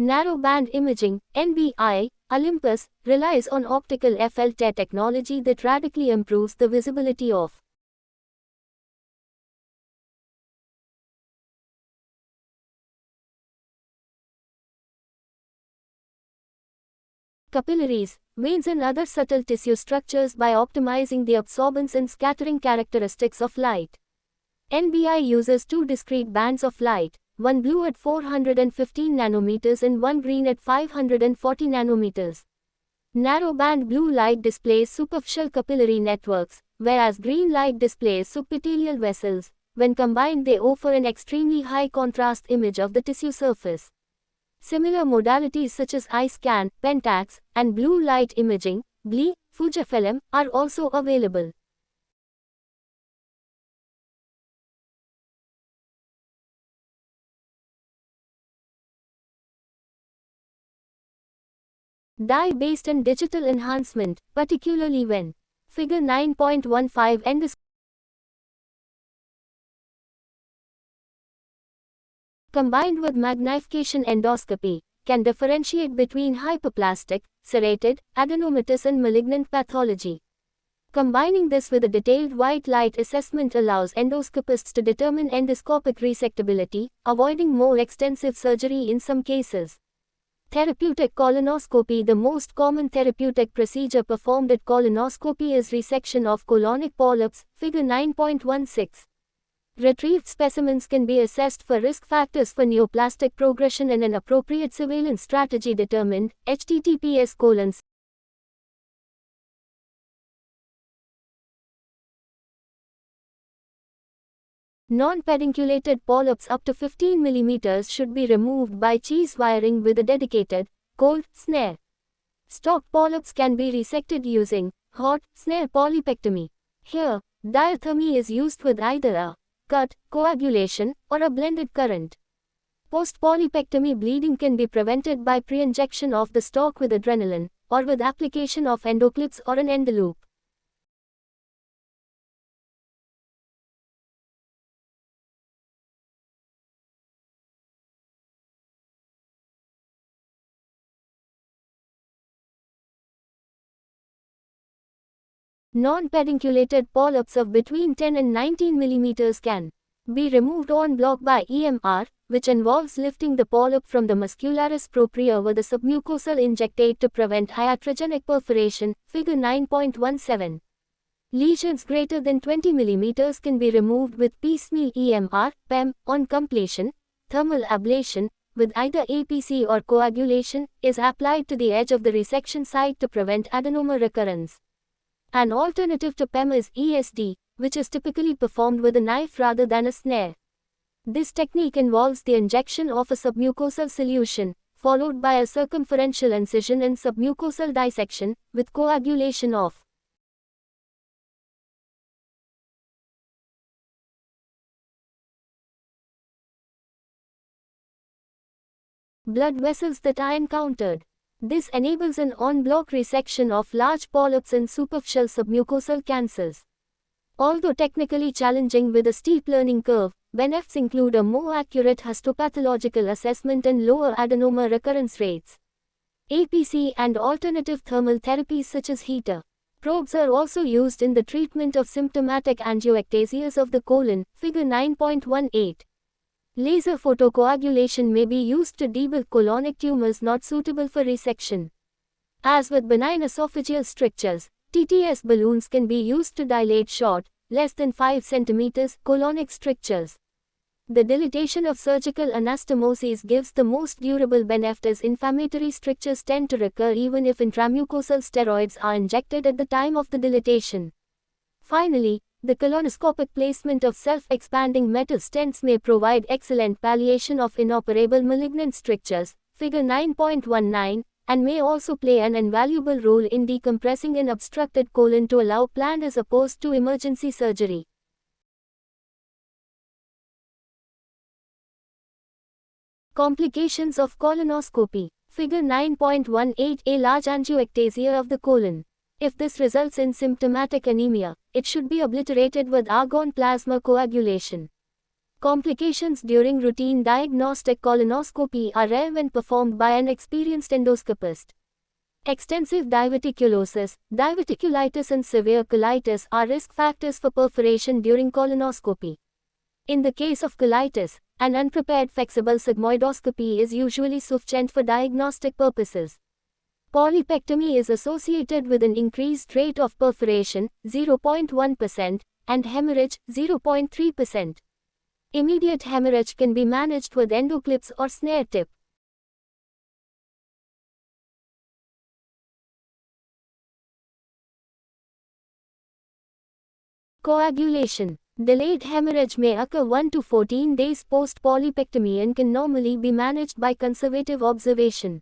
Narrowband imaging, NBI, Olympus, relies on optical FLT technology that radically improves the visibility of capillaries, veins and other subtle tissue structures by optimizing the absorbance and scattering characteristics of light. NBI uses 2 discrete bands of light, one blue at 415 nanometers and one green at 540 nanometers. Narrowband blue light displays superficial capillary networks, whereas green light displays subepithelial vessels. When combined, they offer an extremely high contrast image of the tissue surface. Similar modalities such as eye scan, Pentax, and blue light imaging, BLI, Fujifilm, are also available. Dye-based and digital enhancement, particularly when Figure 9.15 endoscopy combined with magnification endoscopy, can differentiate between hyperplastic, serrated, adenomatous and malignant pathology. Combining this with a detailed white light assessment allows endoscopists to determine endoscopic resectability, avoiding more extensive surgery in some cases. Therapeutic colonoscopy: the most common therapeutic procedure performed at colonoscopy is resection of colonic polyps, Figure 9.16. Retrieved specimens can be assessed for risk factors for neoplastic progression and an appropriate surveillance strategy determined. https:// Non-pedunculated polyps up to 15 mm should be removed by cheese wiring with a dedicated, cold snare. Stalked polyps can be resected using hot snare polypectomy. Here, diathermy is used with either a cut, coagulation, or a blended current. Post-polypectomy bleeding can be prevented by pre-injection of the stalk with adrenaline, or with application of endoclips or an endoloop. Non-pedunculated polyps of between 10 and 19 mm can be removed en bloc by EMR, which involves lifting the polyp from the muscularis propria with a submucosal injectate to prevent iatrogenic perforation, figure 9.17. Lesions greater than 20 mm can be removed with piecemeal EMR, PEM, on completion. Thermal ablation, with either APC or coagulation, is applied to the edge of the resection site to prevent adenoma recurrence. An alternative to PEM is ESD, which is typically performed with a knife rather than a snare. This technique involves the injection of a submucosal solution, followed by a circumferential incision and submucosal dissection, with coagulation of blood vessels that are encountered. This enables an en-bloc resection of large polyps in superficial submucosal cancers. Although technically challenging with a steep learning curve, benefits include a more accurate histopathological assessment and lower adenoma recurrence rates. APC and alternative thermal therapies such as HEATR probes are also used in the treatment of symptomatic angioectasias of the colon, figure 9.18. Laser photocoagulation may be used to debulk colonic tumors not suitable for resection. As with benign esophageal strictures, TTS balloons can be used to dilate short, less than 5 cm, colonic strictures. The dilatation of surgical anastomoses gives the most durable benefit as inflammatory strictures tend to recur even if intramucosal steroids are injected at the time of the dilatation. Finally, the colonoscopic placement of self-expanding metal stents may provide excellent palliation of inoperable malignant strictures, figure 9.19, and may also play an invaluable role in decompressing an obstructed colon to allow planned as opposed to emergency surgery. Complications of colonoscopy. Figure 9.18. A large angioectasia of the colon. If this results in symptomatic anemia, it should be obliterated with argon plasma coagulation. Complications during routine diagnostic colonoscopy are rare when performed by an experienced endoscopist. Extensive diverticulosis, diverticulitis and severe colitis are risk factors for perforation during colonoscopy. In the case of colitis, an unprepared flexible sigmoidoscopy is usually sufficient for diagnostic purposes. Polypectomy is associated with an increased rate of perforation, 0.1%, and hemorrhage, 0.3%. Immediate hemorrhage can be managed with endoclips or snare tip. Coagulation. Delayed hemorrhage may occur 1 to 14 days post-polypectomy and can normally be managed by conservative observation.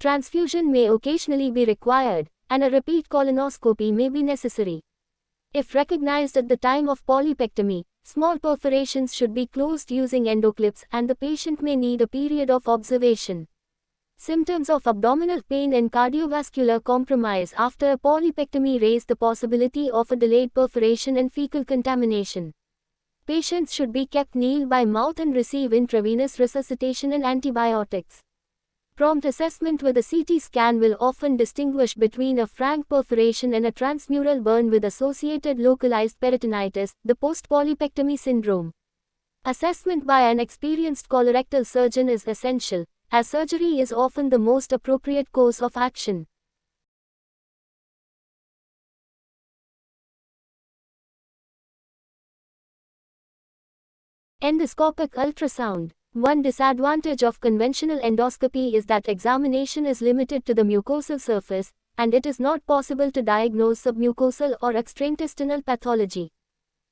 Transfusion may occasionally be required, and a repeat colonoscopy may be necessary. If recognized at the time of polypectomy, small perforations should be closed using endoclips and the patient may need a period of observation. Symptoms of abdominal pain and cardiovascular compromise after a polypectomy raise the possibility of a delayed perforation and fecal contamination. Patients should be kept kneel by mouth and receive intravenous resuscitation and antibiotics. Prompt assessment with a CT scan will often distinguish between a frank perforation and a transmural burn with associated localized peritonitis, the post-polypectomy syndrome. Assessment by an experienced colorectal surgeon is essential, as surgery is often the most appropriate course of action. Endoscopic ultrasound. One disadvantage of conventional endoscopy is that examination is limited to the mucosal surface, and it is not possible to diagnose submucosal or extraintestinal pathology.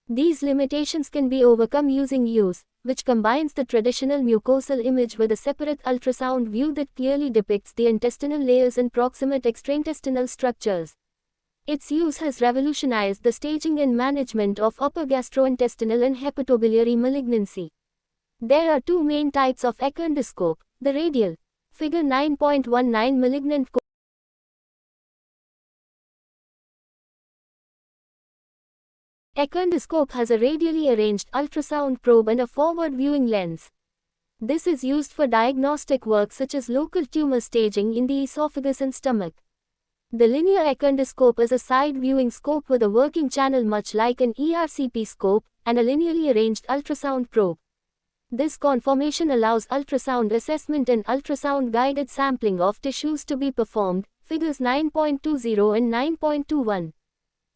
These limitations can be overcome using USE, which combines the traditional mucosal image with a separate ultrasound view that clearly depicts the intestinal layers and proximate extraintestinal structures. Its use has revolutionized the staging and management of upper gastrointestinal and hepatobiliary malignancy. There are two main types of echondoscope: the radial, figure 9.19 malignant echondoscope has a radially arranged ultrasound probe and a forward viewing lens. This is used for diagnostic work such as local tumor staging in the esophagus and stomach. The linear echondoscope is a side-viewing scope with a working channel much like an ERCP scope, and a linearly arranged ultrasound probe. This conformation allows ultrasound assessment and ultrasound-guided sampling of tissues to be performed, figures 9.20 and 9.21.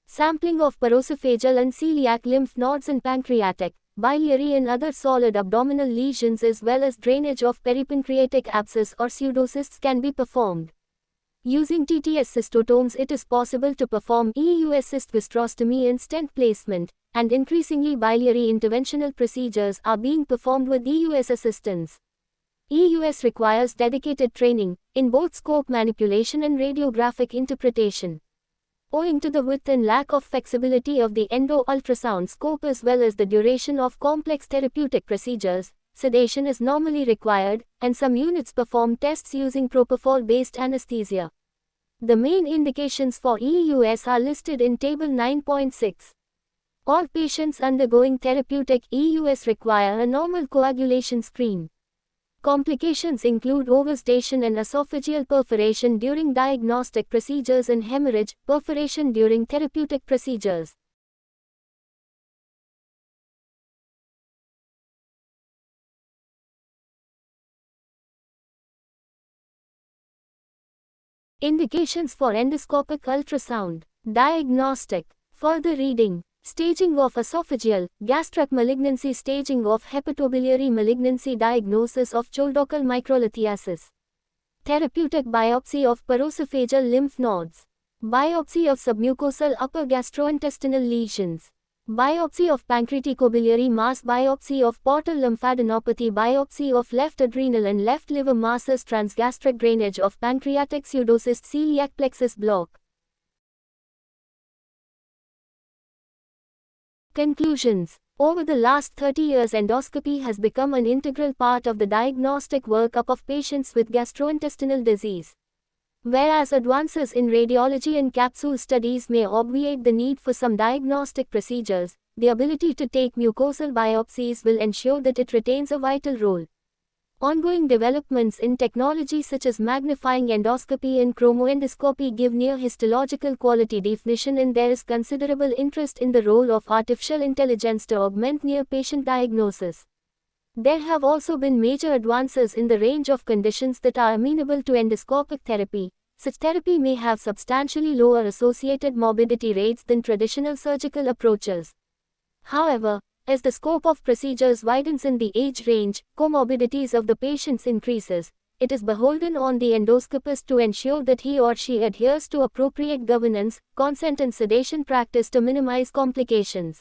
Sampling of paroesophageal and celiac lymph nodes and pancreatic, biliary and other solid abdominal lesions as well as drainage of peripancreatic abscess or pseudocysts can be performed. Using TTS cystotomes, it is possible to perform EUS cyst gastrostomy and stent placement, and increasingly biliary interventional procedures are being performed with EUS assistance. EUS requires dedicated training in both scope manipulation and radiographic interpretation. Owing to the width and lack of flexibility of the endo-ultrasound scope as well as the duration of complex therapeutic procedures, sedation is normally required, and some units perform tests using propofol-based anesthesia. The main indications for EUS are listed in Table 9.6. All patients undergoing therapeutic EUS require a normal coagulation screen. Complications include ovastation and esophageal perforation during diagnostic procedures and hemorrhage, perforation during therapeutic procedures. Indications for endoscopic ultrasound. Diagnostic. Further reading. Staging of esophageal, gastric malignancy, staging of hepatobiliary malignancy, diagnosis of choledochal microlithiasis. Therapeutic biopsy of paroesophageal lymph nodes. Biopsy of submucosal upper gastrointestinal lesions. Biopsy of pancreaticobiliary mass, biopsy of portal lymphadenopathy, biopsy of left adrenal and left liver masses, transgastric drainage of pancreatic pseudocyst, celiac plexus block. Conclusions. Over the last 30 years, endoscopy has become an integral part of the diagnostic workup of patients with gastrointestinal disease. Whereas advances in radiology and capsule studies may obviate the need for some diagnostic procedures, the ability to take mucosal biopsies will ensure that it retains a vital role. Ongoing developments in technology such as magnifying endoscopy and chromoendoscopy give near histological quality definition, and there is considerable interest in the role of artificial intelligence to augment near patient diagnosis. There have also been major advances in the range of conditions that are amenable to endoscopic therapy. Such therapy may have substantially lower associated morbidity rates than traditional surgical approaches. However, as the scope of procedures widens and the age range, comorbidities of the patients increases, it is beholden on the endoscopist to ensure that he or she adheres to appropriate governance, consent and sedation practice to minimize complications.